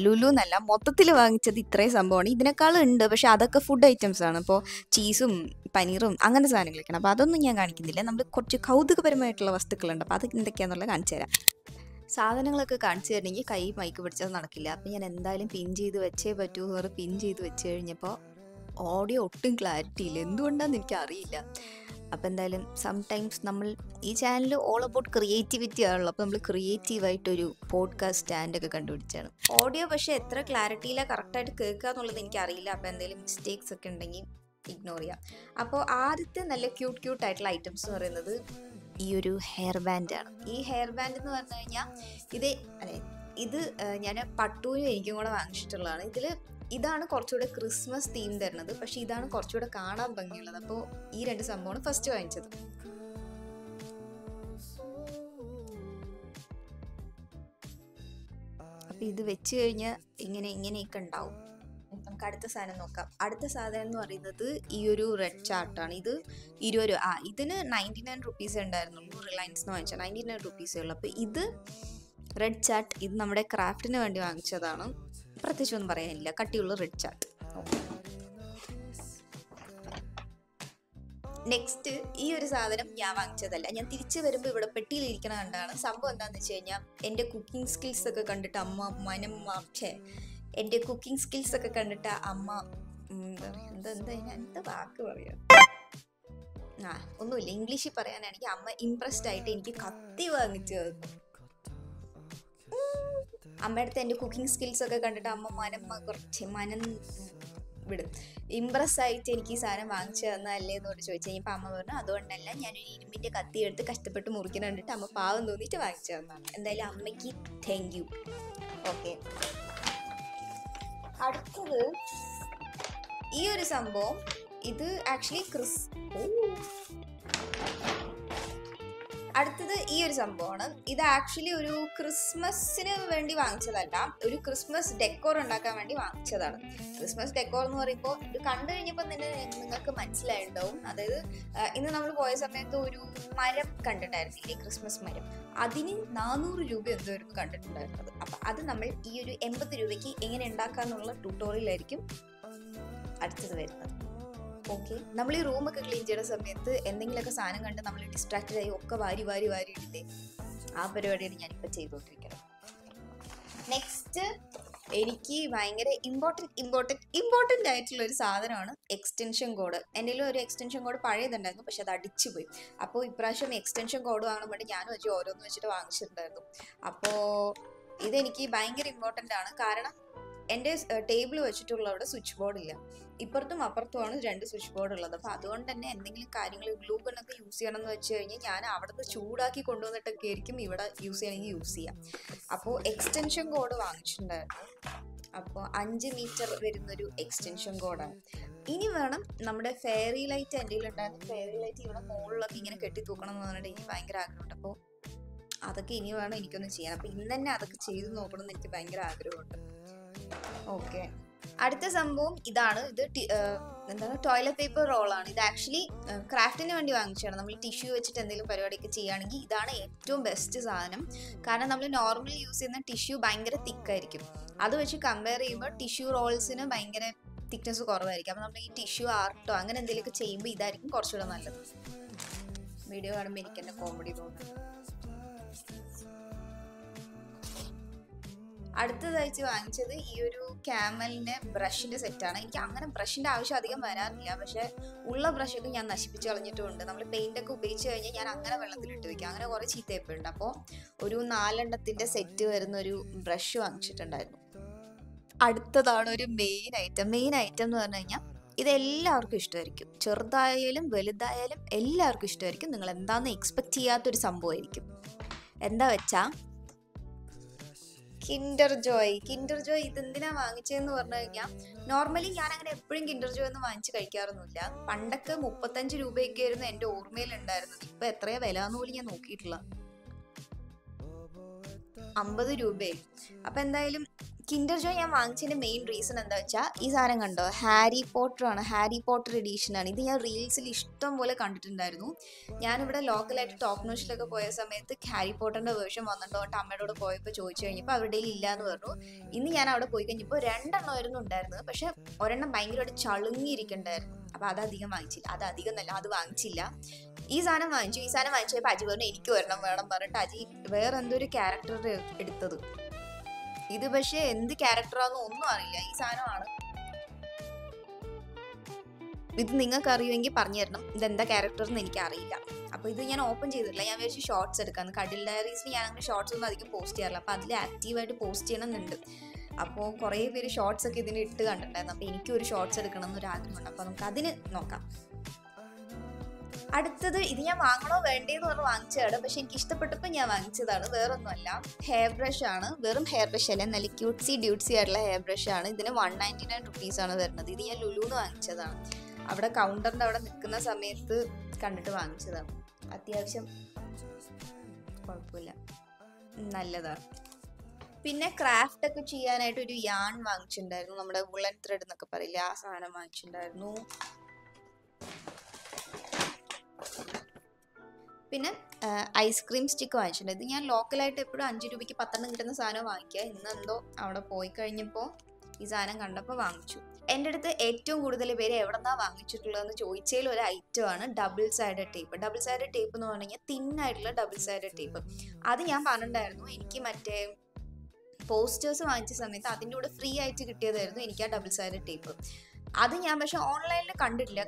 ലുലുന്നല്ല, മൊത്തത്തിൽ വാങ്ങിച്ചത് ഇത്രയും സംഭവമാണ്. ഇതിനേക്കാളും ഉണ്ട്, പക്ഷേ അതൊക്കെ ഫുഡ് ഐറ്റംസാണ്. അപ്പോൾ ചീസും പനീറും അങ്ങനത്തെ സാധനങ്ങളൊക്കെയാണ്. അപ്പോൾ അതൊന്നും ഞാൻ കാണിക്കുന്നില്ല. നമ്മൾ കുറച്ച് കൗതുകപരമായിട്ടുള്ള വസ്തുക്കളുണ്ട്. അപ്പോൾ അത് എന്തൊക്കെയാണെന്നുള്ളത് കാണിച്ചു തരാം. സാധനങ്ങളൊക്കെ കാണിച്ചു തരണമെങ്കിൽ കൈ മൈക്ക് പിടിച്ചാൽ നടക്കില്ല. അപ്പോൾ ഞാൻ എന്തായാലും പിൻ ചെയ്ത് വെച്ചേ പറ്റൂ എന്ന് പറഞ്ഞ് പിൻ ചെയ്ത് വെച്ച് കഴിഞ്ഞപ്പോൾ ഓഡിയോ ഒട്ടും ക്ലാരിറ്റി ഇല്ല. എന്തുകൊണ്ടാണെന്ന് എനിക്കറിയില്ല. അപ്പോൾ എന്തായാലും സംടൈംസ് നമ്മൾ ഈ ചാനൽ ഓൾ അബൌട്ട് ക്രിയേറ്റിവിറ്റി ആണല്ലോ. അപ്പോൾ നമ്മൾ ക്രിയേറ്റീവായിട്ടൊരു പോഡ്കാസ്റ്റ് സ്റ്റാൻഡൊക്കെ കണ്ടുപിടിച്ചാണ്. ഓഡിയോ പക്ഷേ എത്ര ക്ലാരിറ്റിയിലാണ് കറക്റ്റായിട്ട് കേൾക്കുക എന്നുള്ളത് എനിക്കറിയില്ല. അപ്പോൾ എന്തെങ്കിലും മിസ്റ്റേക്സ് ഒക്കെ ഉണ്ടെങ്കിൽ ഇഗ്നോർ ചെയ്യാം. അപ്പോൾ ആദ്യത്തെ നല്ല ക്യൂട്ടായിട്ടുള്ള ഐറ്റംസ് എന്ന് പറയുന്നത് ഈ ഒരു ഹെയർ ബാൻഡാണ്. ഈ ഹെയർ ബാൻഡ് എന്ന് പറഞ്ഞു കഴിഞ്ഞാൽ ഇത് ഞാൻ പട്ടുവിനും എനിക്കും കൂടെ വാങ്ങിച്ചിട്ടുള്ളതാണ്. ഇതാണ് കുറച്ചുകൂടെ ക്രിസ്മസ് തീം തരുന്നത്, പക്ഷെ ഇതാണ് കുറച്ചുകൂടെ കാണാൻ ഭംഗിയുള്ളത്. അപ്പോൾ ഈ 2 സംഭവമാണ് ഫസ്റ്റ് വാങ്ങിച്ചത്. അപ്പോൾ ഇത് വെച്ച് കഴിഞ്ഞാൽ ഇങ്ങനെയൊക്കെ ഉണ്ടാവും. നമുക്ക് അടുത്ത സാധനം നോക്കാം. അടുത്ത സാധനം എന്ന് പറയുന്നത് ഈ ഒരു റെഡ് ചാർട്ടാണ്. ഇത് 20 രൂപ. ഇതിന് 99 റുപ്പീസ് ഉണ്ടായിരുന്നുള്ളൂ. റിലയൻസിന് വാങ്ങിച്ചാൽ 99 റുപ്പീസേ ഉള്ളൂ. അപ്പോൾ ഇത് റെഡ് ചാർട്ട്, ഇത് നമ്മുടെ ക്രാഫ്റ്റിന് വേണ്ടി വാങ്ങിച്ചതാണ്. പ്രത്യേകിച്ചൊന്നും പറയാനില്ല, കട്ടിയുള്ള റെഡ് ചാർട്ട്. നെക്സ്റ്റ് ഈ ഒരു സാധനം ഞാൻ വാങ്ങിച്ചതല്ല, ഞാൻ തിരിച്ചു വരുമ്പോൾ ഇവിടെ പെട്ടിയിലിരിക്കണ കണ്ടാണ്. സംഭവം എന്താണെന്ന് വെച്ച് കഴിഞ്ഞാൽ എൻ്റെ കുക്കിംഗ് സ്കിൽസ് ഒക്കെ കണ്ടിട്ട് എൻ്റെ കുക്കിംഗ് സ്കിൽസ് ഒക്കെ കണ്ടിട്ട് അമ്മ എന്താ വാക്ക് പറയാ, ഒന്നുമില്ല, ഇംഗ്ലീഷിൽ പറയാനാണെങ്കിൽ അമ്മ ഇംപ്രസ്ഡ് ആയിട്ട് എനിക്ക് കത്തി വാങ്ങിച്ചു തന്നു. അമ്മയുടെ അടുത്ത് എൻ്റെ കുക്കിംഗ് സ്കിൽസ് ഒക്കെ കണ്ടിട്ട് അമ്മ കുറച്ച് വിടും ഇംപ്രസ് ആയിട്ട് എനിക്ക് ഈ സാധനം വാങ്ങിച്ചു തന്നല്ലേ എന്നോട് ചോദിച്ചു കഴിഞ്ഞപ്പോൾ അമ്മ പറഞ്ഞു അതുകൊണ്ടല്ല, ഞാനൊരു ഇരുമ്പിൻ്റെ കത്തി എടുത്ത് കഷ്ടപ്പെട്ട് മുറിക്കുന്ന കണ്ടിട്ട് അമ്മ പാവം തോന്നിയിട്ട് വാങ്ങിച്ചു തന്നതാണ്. എന്തായാലും അമ്മയ്ക്ക് താങ്ക് യു. ഓക്കെ, അടുത്തത് ഈ ഒരു സംഭവം, ഇത് ആക്ച്വലി അടുത്തത് ഈ ഒരു സംഭവമാണ്. ഇത് ആക്ച്വലി ഒരു ക്രിസ്മസിന് വേണ്ടി വാങ്ങിച്ചതല്ല, ഒരു ക്രിസ്മസ് ഡെക്കോർ ഉണ്ടാക്കാൻ വേണ്ടി വാങ്ങിച്ചതാണ്. ക്രിസ്മസ് ഡെക്കോർ എന്ന് പറയുമ്പോൾ ഇത് കണ്ടു കഴിഞ്ഞപ്പോൾ തന്നെ നിങ്ങൾക്ക് മനസ്സിലായിട്ടുണ്ടാവും. അതായത് ഇന്ന് നമ്മൾ പോയ സമയത്ത് ഒരു മരം കണ്ടിട്ടുണ്ടായിരുന്നു, ഈ ക്രിസ്മസ് മരം, അതിന് 400 രൂപ എന്തോരും കണ്ടിട്ടുണ്ടായിരുന്നത്. അപ്പം അത് നമ്മൾ ഈ ഒരു 80 രൂപയ്ക്ക് എങ്ങനെ ഉണ്ടാക്കാന്നുള്ള ട്യൂട്ടോറിയലായിരിക്കും അടുത്തത് വരുന്നത്. ഓക്കെ, നമ്മൾ ഈ റൂമൊക്കെ ക്ലീൻ ചെയ്യുന്ന സമയത്ത് എന്തെങ്കിലുമൊക്കെ സാധനം കണ്ട് നമ്മൾ ഡിസ്ട്രാക്റ്റഡ് ആയി ഒക്കെ വാരി ഇടില്ലേ, ആ പരിപാടിയാണ് ഞാനിപ്പോൾ ചെയ്തുകൊണ്ടിരിക്കുന്നത്. നെക്സ്റ്റ് എനിക്ക് ഭയങ്കര ഇമ്പോർട്ടൻ്റ് ആയിട്ടുള്ള ഒരു സാധനമാണ് എക്സ്റ്റൻഷൻ കോഡ്. എൻ്റെ ഒരു എക്സ്റ്റൻഷൻ കോഡ് പഴയതുണ്ടായിരുന്നു, പക്ഷെ അത് അടിച്ചു പോയി. അപ്പോൾ ഇപ്രാവശ്യം എക്സ്റ്റൻഷൻ കോഡ് വാങ്ങാൻ വേണ്ടി ഞാനും വെച്ച് ഓരോന്ന് വെച്ചിട്ട് വാങ്ങിച്ചിട്ടുണ്ടായിരുന്നു. അപ്പോൾ ഇതെനിക്ക് ഭയങ്കര ഇമ്പോർട്ടൻ്റ് ആണ്. കാരണം എൻ്റെ ടേബിൾ വെച്ചിട്ടുള്ള അവിടെ സ്വിച്ച് ബോർഡ് ഇല്ല, ഇപ്പുറത്തും അപ്പുറത്തുമാണ് 2 സ്വിച്ച് ബോർഡ് ഉള്ളത്. അപ്പോൾ അതുകൊണ്ട് തന്നെ എന്തെങ്കിലും കാര്യങ്ങൾ ഗ്ലൂ ഗണ്ണൊക്കെ യൂസ് ചെയ്യണം എന്ന് വെച്ച് കഴിഞ്ഞാൽ ഞാൻ അവിടുന്ന് ചൂടാക്കി കൊണ്ടുവന്നിട്ടൊക്കെ ആയിരിക്കും ഇവിടെ യൂസ് ചെയ്യണമെങ്കിൽ ചെയ്യാം. അപ്പോൾ എക്സ്റ്റൻഷൻ കോഡ് വാങ്ങിച്ചിട്ടുണ്ടായിരുന്നു. അപ്പോൾ 5 മീറ്റർ വരുന്നൊരു എക്സ്റ്റൻഷൻ കോഡാണ്. ഇനി വേണം നമ്മുടെ ഫെയറി ലൈറ്റ്, എൻ്റെ ഉണ്ടായിരുന്ന ഫെയറി ലൈറ്റ് ഇവിടെ മുകളിലൊക്കെ ഇങ്ങനെ കെട്ടി തൂക്കണം എന്ന് പറഞ്ഞിട്ട് എനിക്ക് ഭയങ്കര ആഗ്രഹമുണ്ട്. അപ്പോൾ അതൊക്കെ ഇനി വേണം എനിക്കൊന്ന് ചെയ്യാൻ. അപ്പോൾ ഇന്ന് തന്നെ അതൊക്കെ ചെയ്ത് നോക്കണം എന്ന് എനിക്ക് ഭയങ്കര ആഗ്രഹമുണ്ട്. ഓക്കെ, അടുത്ത സംഭവം ഇതാണ്. ഇത് എന്താണ്, ടോയ്ലറ്റ് പേപ്പർ റോളാണ്. ഇത് ആക്ച്വലി ക്രാഫ്റ്റിന് വേണ്ടി വാങ്ങിച്ചതാണ്. നമ്മൾ ടിഷ്യൂ വെച്ചിട്ട് എന്തെങ്കിലും പരിപാടിയൊക്കെ ചെയ്യുകയാണെങ്കിൽ ഇതാണ് ഏറ്റവും ബെസ്റ്റ് സാധനം. കാരണം നമ്മൾ നോർമലി യൂസ് ചെയ്യുന്ന ടിഷ്യൂ ഭയങ്കര തിക്കായിരിക്കും, അത് വെച്ച് കമ്പയർ ചെയ്യുമ്പോൾ ടിഷ്യൂ റോൾസിന് ഭയങ്കര തിക്നെസ് കുറവായിരിക്കും. അപ്പോൾ നമ്മൾ ഈ ടിഷ്യൂ ആർട്ടോ അങ്ങനെ എന്തെങ്കിലുമൊക്കെ ചെയ്യുമ്പോൾ ഇതായിരിക്കും കുറച്ചുകൂടെ നല്ലത്. വീഡിയോ കാണുമ്പോൾ എനിക്ക് എൻ്റെ കോമഡി തോന്നുന്നു. അടുത്തതായിട്ട് വാങ്ങിച്ചത് ഈ ഒരു ക്യാമലിൻ്റെ ബ്രഷിൻ്റെ സെറ്റാണ്. എനിക്ക് അങ്ങനെ ബ്രഷിൻ്റെ ആവശ്യം അധികം വരാറില്ല, പക്ഷേ ഉള്ള ബ്രഷൊക്കെ ഞാൻ നശിപ്പിച്ച് കളഞ്ഞിട്ടുമുണ്ട്. നമ്മൾ പെയിൻ്റൊക്കെ ഉപയോഗിച്ച് കഴിഞ്ഞാൽ ഞാൻ അങ്ങനെ വെള്ളത്തിലിട്ട് വെക്കും, അങ്ങനെ കുറേ ചീത്തയപ്പുണ്ട്. അപ്പോൾ ഒരു 4 സെറ്റ് വരുന്ന ഒരു ബ്രഷ് വാങ്ങിച്ചിട്ടുണ്ടായിരുന്നു. അടുത്തതാണ് ഒരു മെയിൻ ഐറ്റം എന്ന് പറഞ്ഞു കഴിഞ്ഞാൽ ഇതെല്ലാവർക്കും ഇഷ്ടമായിരിക്കും, ചെറുതായാലും വലുതായാലും എല്ലാവർക്കും ഇഷ്ടമായിരിക്കും. നിങ്ങൾ എന്താണെന്ന് എക്സ്പെക്ട് ചെയ്യാത്തൊരു സംഭവമായിരിക്കും. എന്താ വെച്ചാൽ കിൻഡർ ജോയ്. ഇതെന്തിനാ വാങ്ങിച്ചതെന്ന് പറഞ്ഞു കഴിഞ്ഞാൽ, നോർമലി ഞാൻ അങ്ങനെ എപ്പോഴും കിൻഡർ ജോയ് ഒന്നും വാങ്ങിച്ച് കഴിക്കാറൊന്നുമില്ല. പണ്ടൊക്കെ 35 രൂപയൊക്കെ ആയിരുന്നു എൻ്റെ ഓർമ്മയിലുണ്ടായിരുന്നത്. ഇപ്പം എത്രയാ വില എന്ന് പോലും ഞാൻ നോക്കിയിട്ടില്ല, 50 രൂപയായി. അപ്പം എന്തായാലും കിൻഡർ ജോയ് ഞാൻ വാങ്ങിച്ചതിൻ്റെ മെയിൻ റീസൺ എന്താ വെച്ചാൽ, ഈ സാധനം കണ്ടോ, ഹാരി പോട്ടർ എഡീഷനാണ്. ഇത് ഞാൻ റീൽസിൽ ഇഷ്ടം പോലെ കണ്ടിട്ടുണ്ടായിരുന്നു. ഞാനിവിടെ ലോക്കലായിട്ട് ടോപ്പ് ന്യൂസിലൊക്കെ പോയ സമയത്ത് ഹാരി പോട്ടറിൻ്റെ വേർഷൻ വന്നിട്ടുണ്ടോ എന്നിട്ട് അമ്മയുടെ കൂടെ പോയപ്പോൾ ചോദിച്ചു കഴിഞ്ഞപ്പോൾ അവരുടെ ഇല്ല എന്ന് പറഞ്ഞു. ഇന്ന് ഞാൻ അവിടെ പോയി കഴിഞ്ഞപ്പോൾ 2 എണ്ണമായിരുന്നു ഉണ്ടായിരുന്നത്, പക്ഷെ ഒരെണ്ണം ഭയങ്കരമായിട്ട് ചളുങ്ങിയിരിക്കണ്ടായിരുന്നു. അപ്പോൾ അത് അധികം വാങ്ങിച്ചില്ല. ഈ സാധനം വാങ്ങിച്ചപ്പോൾ അജി പറഞ്ഞു എനിക്ക് ഒരെണ്ണം വേണം പറഞ്ഞിട്ട് അജി വേറെ എന്തൊരു ക്യാരക്ടർ എടുത്തത്. ഇത് പക്ഷെ എന്ത് ക്യാരക്ടറാന്ന് ഒന്നും അറിയില്ല, ഈ സാധനമാണ്. ഇത് നിങ്ങൾക്ക് അറിയുമെങ്കിൽ പറഞ്ഞു തരണം, ഇതെന്താ ക്യാരക്ടർ എന്ന് എനിക്ക് അറിയില്ല. അപ്പോൾ ഇത് ഞാൻ ഓപ്പൺ ചെയ്തിട്ടില്ല, ഞാൻ വിചാരിച്ചു ഷോർട്സ് എടുക്കാമെന്ന്. കടിൽ ഡയറീസിൽ ഞാൻ അങ്ങനെ ഷോർട്സ് ഒന്നും അധികം പോസ്റ്റ് ചെയ്യാറില്ല, അപ്പോൾ അതിൽ ആക്റ്റീവായിട്ട് പോസ്റ്റ് ചെയ്യണമെന്നുണ്ട്. അപ്പോൾ കുറേ പേര് ഷോർട്സ് ഒക്കെ ഇതിന് ഇട്ട് കണ്ടിട്ടുണ്ടായിരുന്നു. അപ്പോൾ എനിക്കൊരു ഷോർട്സ് എടുക്കണം എന്നൊരു ആഗ്രഹമുണ്ട്, അപ്പോൾ നമുക്ക് അതിന് നോക്കാം. അടുത്തത് ഇത് ഞാൻ വാങ്ങണോ വേണ്ടേന്ന് പറഞ്ഞ് വാങ്ങിച്ചതാണ്, പക്ഷെ എനിക്ക് ഇഷ്ടപ്പെട്ടപ്പോൾ ഞാൻ വാങ്ങിച്ചതാണ്. വേറൊന്നുമല്ല, ഹെയർ ബ്രഷ് ആണ്. വെറും ഹെയർ ബ്രഷ് അല്ല, നല്ല ഡ്യൂട്ട്സി ആയിട്ടുള്ള ഹെയർ ബ്രഷ് ആണ്. ഇതിന് 199 റുപ്പീസാണ് വരുന്നത്. ഇത് ഞാൻ ലുലുന്ന് വാങ്ങിച്ചതാണ്. അവിടെ കൗണ്ടറിൻ്റെ അവിടെ നിൽക്കുന്ന സമയത്ത് കണ്ടിട്ട് വാങ്ങിച്ചതാണ്. അത്യാവശ്യം കുഴപ്പമില്ല, നല്ലതാണ്. പിന്നെ ക്രാഫ്റ്റ് ഒക്കെ ചെയ്യാനായിട്ട് ഒരു യാൺ വാങ്ങിച്ചിട്ടുണ്ടായിരുന്നു, നമ്മുടെ വുളൻ ത്രെഡ് എന്നൊക്കെ പറയില്ല, ആ സാധനം വാങ്ങിച്ചിട്ടുണ്ടായിരുന്നു. പിന്നെ ഐസ്ക്രീം സ്റ്റിക്ക് വാങ്ങിച്ചിട്ടുണ്ട്. ഇത് ഞാൻ ലോക്കലായിട്ട് എപ്പോഴും 5 രൂപയ്ക്ക് 10 കിട്ടുന്ന സാധനം വാങ്ങിക്കുക. ഇന്ന് എന്തോ അവിടെ പോയി കഴിഞ്ഞപ്പോൾ ഈ സാധനം കണ്ടപ്പോൾ വാങ്ങിച്ചു. എൻ്റെ അടുത്ത് ഏറ്റവും കൂടുതൽ പേര് എവിടെന്നാ വാങ്ങിച്ചിട്ടുള്ളതെന്ന് ചോദിച്ചതിൽ ഒരു ഐറ്റമാണ് double sided tape. Double sided tape എന്ന് പറഞ്ഞു കഴിഞ്ഞാൽ തിന്നായിട്ടുള്ള ഡബിൾ സൈഡഡ് ടേപ്പ്. അത് ഞാൻ പറഞ്ഞിട്ടുണ്ടായിരുന്നു, എനിക്ക് മറ്റേ പോസ്റ്റേഴ്സ് വാങ്ങിച്ച സമയത്ത് അതിൻ്റെ കൂടെ ഫ്രീ ആയിട്ട് കിട്ടിയതായിരുന്നു എനിക്ക് ആ ഡബിൾ സൈഡഡ് ടേപ്പ്. അത് ഞാൻ പക്ഷെ ഓൺലൈനിൽ കണ്ടിട്ടില്ല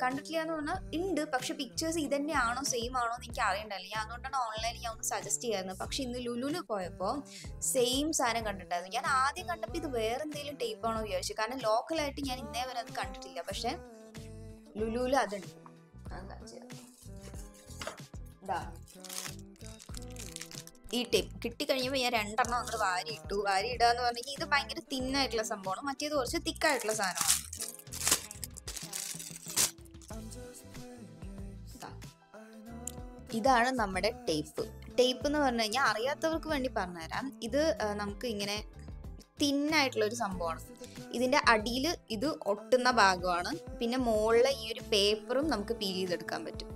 എന്ന് പറഞ്ഞാൽ ഉണ്ട്, പക്ഷെ പിക്ചേഴ്സ് ഇതന്നെയാണോ സെയിം ആണോ എന്ന് എനിക്ക് അറിയണ്ടല്ലോ. ഞാൻ അതുകൊണ്ടാണ് ഓൺലൈനിൽ ഞാൻ ഒന്ന് സജസ്റ്റ് ചെയ്യായിരുന്നു. പക്ഷെ ഇന്ന് ലുലുവിൽ പോയപ്പോൾ സെയിം സാധനം കണ്ടിട്ടുണ്ടായിരുന്നു. ഞാൻ ആദ്യം കണ്ടപ്പോൾ ഇത് വേറെ എന്തെങ്കിലും ടേപ്പ് ആണോ വിചാരിച്ചു, കാരണം ലോക്കലായിട്ട് ഞാൻ ഇന്നേ വരെ അത് കണ്ടിട്ടില്ല. പക്ഷെ ലുലുവിൽ അതുണ്ട്. ഈ ടേപ്പ് കിട്ടിക്കഴിഞ്ഞപ്പോൾ ഞാൻ 2 എണ്ണം അങ്ങോട്ട് വാരി ഇടാന്ന് പറഞ്ഞെങ്കിൽ ഇത് ഭയങ്കര തിന്നായിട്ടുള്ള സംഭവമാണ്, മറ്റേത് കുറച്ച് തിക്കായിട്ടുള്ള സാധനമാണ്. ഇതാണ് നമ്മുടെ ടേപ്പ് എന്ന് പറഞ്ഞു കഴിഞ്ഞാൽ അറിയാത്തവർക്ക് വേണ്ടി പറഞ്ഞുതരാം. ഇത് നമുക്ക് ഇങ്ങനെ തിന്നായിട്ടുള്ള ഒരു സംഭവമാണ്. ഇതിന്റെ അടിയിൽ ഇത് ഒട്ടുന്ന ഭാഗമാണ്, പിന്നെ മുകളിലെ ഈ ഒരു പേപ്പറും നമുക്ക് പീൽ ചെയ്തെടുക്കാൻ പറ്റും.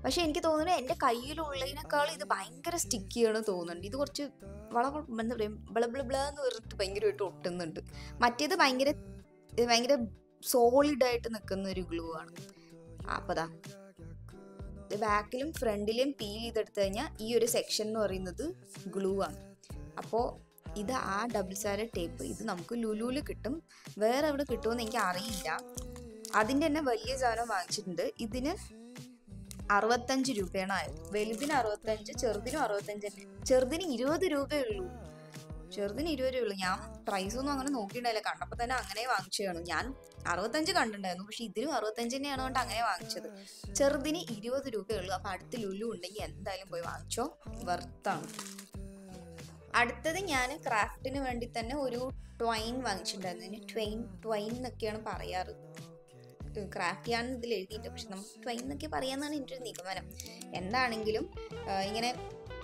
പക്ഷെ എനിക്ക് തോന്നുന്നത് എൻ്റെ കയ്യിലുള്ളതിനേക്കാളും ഇത് ഭയങ്കര സ്റ്റിക്കിയാണ് തോന്നുന്നുണ്ട്. ഇത് കുറച്ച് എന്താ പറയുക ബ്ലബ്ലബ്ലാന്ന് പറഞ്ഞിട്ട് ഭയങ്കരമായിട്ട് ഒട്ടുന്നുണ്ട്. മറ്റേത് ഭയങ്കര സോളിഡായിട്ട് നിൽക്കുന്ന ഒരു ഗ്ലൂ ആണ്. അപ്പതാ ബാക്കിലും ഫ്രണ്ടിലും പീൽ ചെയ്തെടുത്തു കഴിഞ്ഞാൽ ഈ ഒരു സെക്ഷൻ എന്ന് പറയുന്നത് ഗ്ലൂ ആണ്. അപ്പോൾ ഇത് ആ ഡബിൾ സൈഡഡ് ടേപ്പ് ഇത് നമുക്ക് ലുലുവിൽ കിട്ടും. വേറെ എവിടെ കിട്ടുമെന്ന് എനിക്ക് അറിയില്ല. അതിൻ്റെ തന്നെ വലിയ സാധനം വാങ്ങിച്ചിട്ടുണ്ട്. ഇതിന് 65 രൂപയാണ് ആയത്. വലുതിന് 65, ചെറുതിനും 65. ചെറുതിന് 20 രൂപയേ ഉള്ളൂ. ഞാൻ പ്രൈസ് ഒന്നും അങ്ങനെ നോക്കിയിട്ടുണ്ടായില്ല, കണ്ടപ്പോൾ തന്നെ അങ്ങനെ വാങ്ങിച്ചതാണ്. ഞാൻ 65 കണ്ടിട്ടുണ്ടായിരുന്നു, പക്ഷെ ഇതിനും 65 തന്നെയാണ് കൊണ്ട് അങ്ങനെ വാങ്ങിച്ചത്. ചെറുതിന് 20 രൂപയേ ഉള്ളൂ. അപ്പൊ അടുത്ത് ലുലു ഉണ്ടെങ്കിൽ എന്തായാലും പോയി വാങ്ങിച്ചോ, വെർത്താണ്. അടുത്തത് ഞാൻ ക്രാഫ്റ്റിന് വേണ്ടി തന്നെ ഒരു ട്വൈൻ വാങ്ങിച്ചിട്ടുണ്ടായിരുന്നു. ഇതിന് ട്വൈൻ എന്നൊക്കെയാണ് പറയാറ്. ക്രാഫ്റ്റ് ചെയ്യാൻ ഇതിൽ എഴുതിയിട്ട്, പക്ഷെ നമുക്ക് ട്വൈൻ എന്നൊക്കെ പറയാന്നാണ് എൻ്റെ ഒരു നിഗമനം. എന്താണെങ്കിലും ഇങ്ങനെ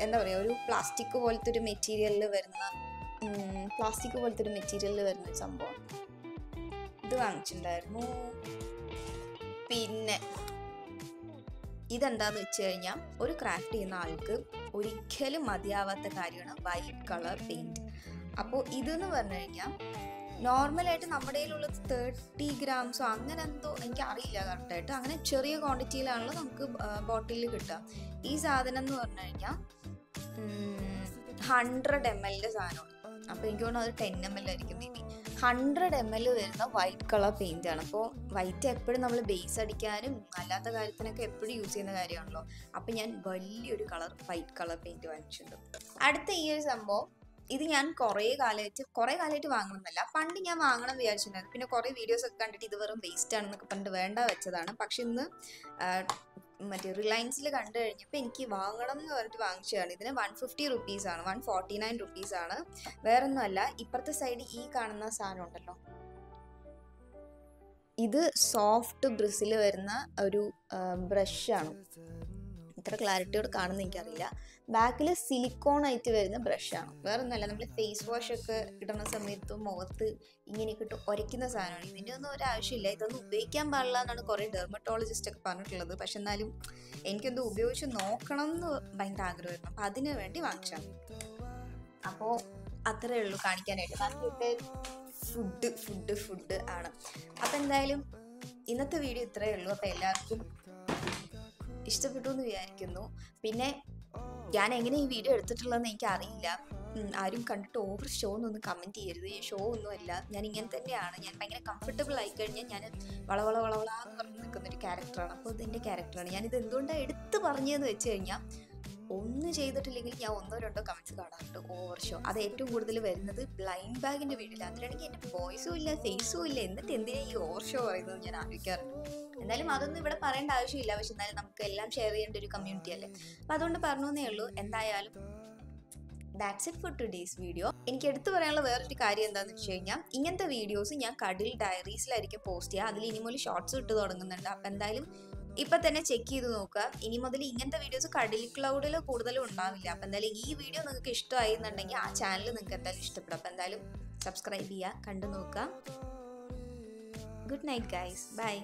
എന്താ പറയുക, ഒരു പ്ലാസ്റ്റിക് പോലത്തെ ഒരു മെറ്റീരിയലിൽ വരുന്ന ഒരു സംഭവം ഇത് വാങ്ങിച്ചിട്ടുണ്ടായിരുന്നു. പിന്നെ ഇതെന്താന്ന് വെച്ച് കഴിഞ്ഞാൽ ഒരു ക്രാഫ്റ്റ് ചെയ്യുന്ന ആൾക്ക് ഒരിക്കലും മതിയാവാത്ത കാര്യമാണ് വൈറ്റ് കളർ പെയിന്റ്. അപ്പോൾ ഇതെന്ന് പറഞ്ഞു കഴിഞ്ഞാൽ നോർമലായിട്ട് നമ്മുടെ കയ്യിലുള്ളത് 30 grams അങ്ങനെ എന്തോ, എനിക്ക് അറിയില്ല കറക്റ്റായിട്ട്. അങ്ങനെ ചെറിയ ക്വാണ്ടിറ്റിയിലാണല്ലോ നമുക്ക് ബോട്ടിലിൽ കിട്ടുക. ഈ സാധനം എന്ന് പറഞ്ഞു കഴിഞ്ഞാൽ 100 ml സാധനമാണ്. അപ്പോൾ എനിക്ക് തോന്നുന്നു അത് 10 ml ആയിരിക്കും മേ ബി. 100 ml വരുന്ന വൈറ്റ് കളർ പെയിന്റ് ആണ്. അപ്പോൾ വൈറ്റ് എപ്പോഴും നമ്മൾ ബേസ് അടിക്കാനും അല്ലാത്ത കാര്യത്തിനൊക്കെ എപ്പോഴും യൂസ് ചെയ്യുന്ന കാര്യമാണല്ലോ. അപ്പം ഞാൻ വലിയൊരു വൈറ്റ് കളർ പെയിന്റ് വാങ്ങിച്ചിട്ടുണ്ട്. അടുത്ത ഈ ഒരു സംഭവം ഇത് ഞാൻ കുറേ കാലമായിട്ട് വാങ്ങണമെന്നല്ല, പണ്ട് ഞാൻ വാങ്ങണം വിചാരിച്ചിട്ടുണ്ടായിരുന്നു. പിന്നെ കുറേ വീഡിയോസ് ഒക്കെ കണ്ടിട്ട് ഇത് വെറും വേസ്റ്റ് ആണെന്നൊക്കെ പറഞ്ഞിട്ട് വേണ്ട വെച്ചതാണ്. പക്ഷെ ഇന്ന് മറ്റേ റിലയൻസിൽ കണ്ടു കഴിഞ്ഞപ്പോൾ എനിക്ക് വാങ്ങണം എന്ന് പറഞ്ഞിട്ട് വാങ്ങിച്ചതാണ്. ഇതിന് 150 റുപ്പീസാണ്, 149 റുപ്പീസാണ്. വേറൊന്നും അല്ല, ഇപ്പുറത്തെ സൈഡ് ഈ കാണുന്ന സാധനം ഉണ്ടല്ലോ, ഇത് സോഫ്റ്റ് ബ്രിസിൽ വരുന്ന ഒരു ബ്രഷാണ്. ഇത്ര ക്ലാരിറ്റിയോട് കാണുന്ന എനിക്കറിയില്ല. ബാക്കിൽ സിലിക്കോൺ ആയിട്ട് വരുന്ന ബ്രഷാണ്. വേറെ ഒന്നുമല്ല, നമ്മൾ ഫേസ് വാഷ് ഒക്കെ ഇടുന്ന സമയത്ത് മുഖത്ത് ഇങ്ങനെയൊക്കെ ഇട്ട് ഉരയ്ക്കുന്ന സാധനമാണ്. ഇതിൻ്റെ ഒന്നും ഒരാവശ്യമില്ല, ഇതൊന്നും ഉപയോഗിക്കാൻ പാടില്ല എന്നാണ് കുറേ ഡെർമറ്റോളജിസ്റ്റ് ഒക്കെ പറഞ്ഞിട്ടുള്ളത്. പക്ഷെ എന്നാലും എനിക്കെന്തോ ഉപയോഗിച്ച് നോക്കണം എന്ന് ഭയങ്കര ആഗ്രഹമായിരുന്നു. അപ്പം അതിന് വേണ്ടി വാങ്ങിച്ചാണ്. അപ്പോൾ അത്രയേ ഉള്ളൂ കാണിക്കാനായിട്ട്. ബാക്കിയൊക്കെ ഫുഡ് ആണ്. അപ്പം എന്തായാലും ഇന്നത്തെ വീഡിയോ ഇത്രയേ ഉള്ളൂ. അപ്പം എല്ലാവർക്കും ഇഷ്ടപ്പെട്ടു എന്ന് വിചാരിക്കുന്നു. പിന്നെ ഞാൻ എങ്ങനെ ഈ വീഡിയോ എടുത്തിട്ടുള്ളതെന്ന് എനിക്ക് അറിയില്ല. ആരും കണ്ടിട്ട് ഓവർ ഷോ എന്നൊന്നും കമൻറ്റ് ചെയ്യരുത്. ഷോ ഒന്നുമല്ല, ഞാൻ ഇങ്ങനെ തന്നെയാണ്. ഞാൻ ഭയങ്കര കംഫർട്ടബിൾ ആയി കഴിഞ്ഞാൽ ഞാൻ വളവളാന്ന് പറഞ്ഞ് നിൽക്കുന്നൊരു ക്യാരക്ടറാണ്. അപ്പോൾ ഇതെൻ്റെ ക്യാരക്ടറാണ്. ഞാനിത് എന്തുകൊണ്ടാണ് എടുത്ത് പറഞ്ഞതെന്ന് വെച്ച് കഴിഞ്ഞാൽ, ഒന്നും ചെയ്തിട്ടില്ലെങ്കിൽ ഞാൻ 1-2 കമൻറ്റ്സ് കാണാറുണ്ട് ഓവർ ഷോ. അത് ഏറ്റവും കൂടുതൽ വരുന്നത് ബ്ലൈൻഡ് ബാഗിൻ്റെ വീഡിയോയിൽ. അതിലാണെങ്കിൽ എൻ്റെ വോയിസും ഇല്ല, ഫേസും ഇല്ല, എന്നിട്ട് എന്തിനാ ഈ ഓവർ ഷോ പറയുന്നത് ഞാൻ ആലോചിക്കാറുണ്ട്. എന്തായാലും അതൊന്നും ഇവിടെ പറയേണ്ട ആവശ്യമില്ല. പക്ഷെ എന്നാലും നമുക്ക് എല്ലാം ഷെയർ ചെയ്യേണ്ട ഒരു കമ്മ്യൂണിറ്റി അല്ലേ. അപ്പം അതുകൊണ്ട് പറഞ്ഞേ ഉള്ളൂ. എന്തായാലും that's it for today's video. എനിക്ക് എടുത്തു പറയാനുള്ള വേറൊരു കാര്യം എന്താണെന്ന് വെച്ച് കഴിഞ്ഞാൽ, ഇങ്ങനത്തെ വീഡിയോസ് ഞാൻ കടിൽ ഡയറീസിലായിരിക്കും പോസ്റ്റ് ചെയ്യുക. അതിൽ ഇനി മുതൽ ഷോർട്സ് ഇട്ട് തുടങ്ങുന്നുണ്ട്. അപ്പം എന്തായാലും ഇപ്പം തന്നെ ചെക്ക് ചെയ്ത് നോക്കുക. ഇനി മുതൽ ഇങ്ങനത്തെ വീഡിയോസ് കടിൽ ക്ലൗഡിൽ കൂടുതലും ഉണ്ടാവില്ല. അപ്പം എന്തായാലും ഈ വീഡിയോ നിങ്ങൾക്ക് ഇഷ്ടമായി എന്നുണ്ടെങ്കിൽ ആ ചാനൽ നിങ്ങൾക്ക് എന്തായാലും ഇഷ്ടപ്പെടും. അപ്പം എന്തായാലും സബ്സ്ക്രൈബ് ചെയ്യുക, കണ്ടു നോക്കുക. Good night guys, by.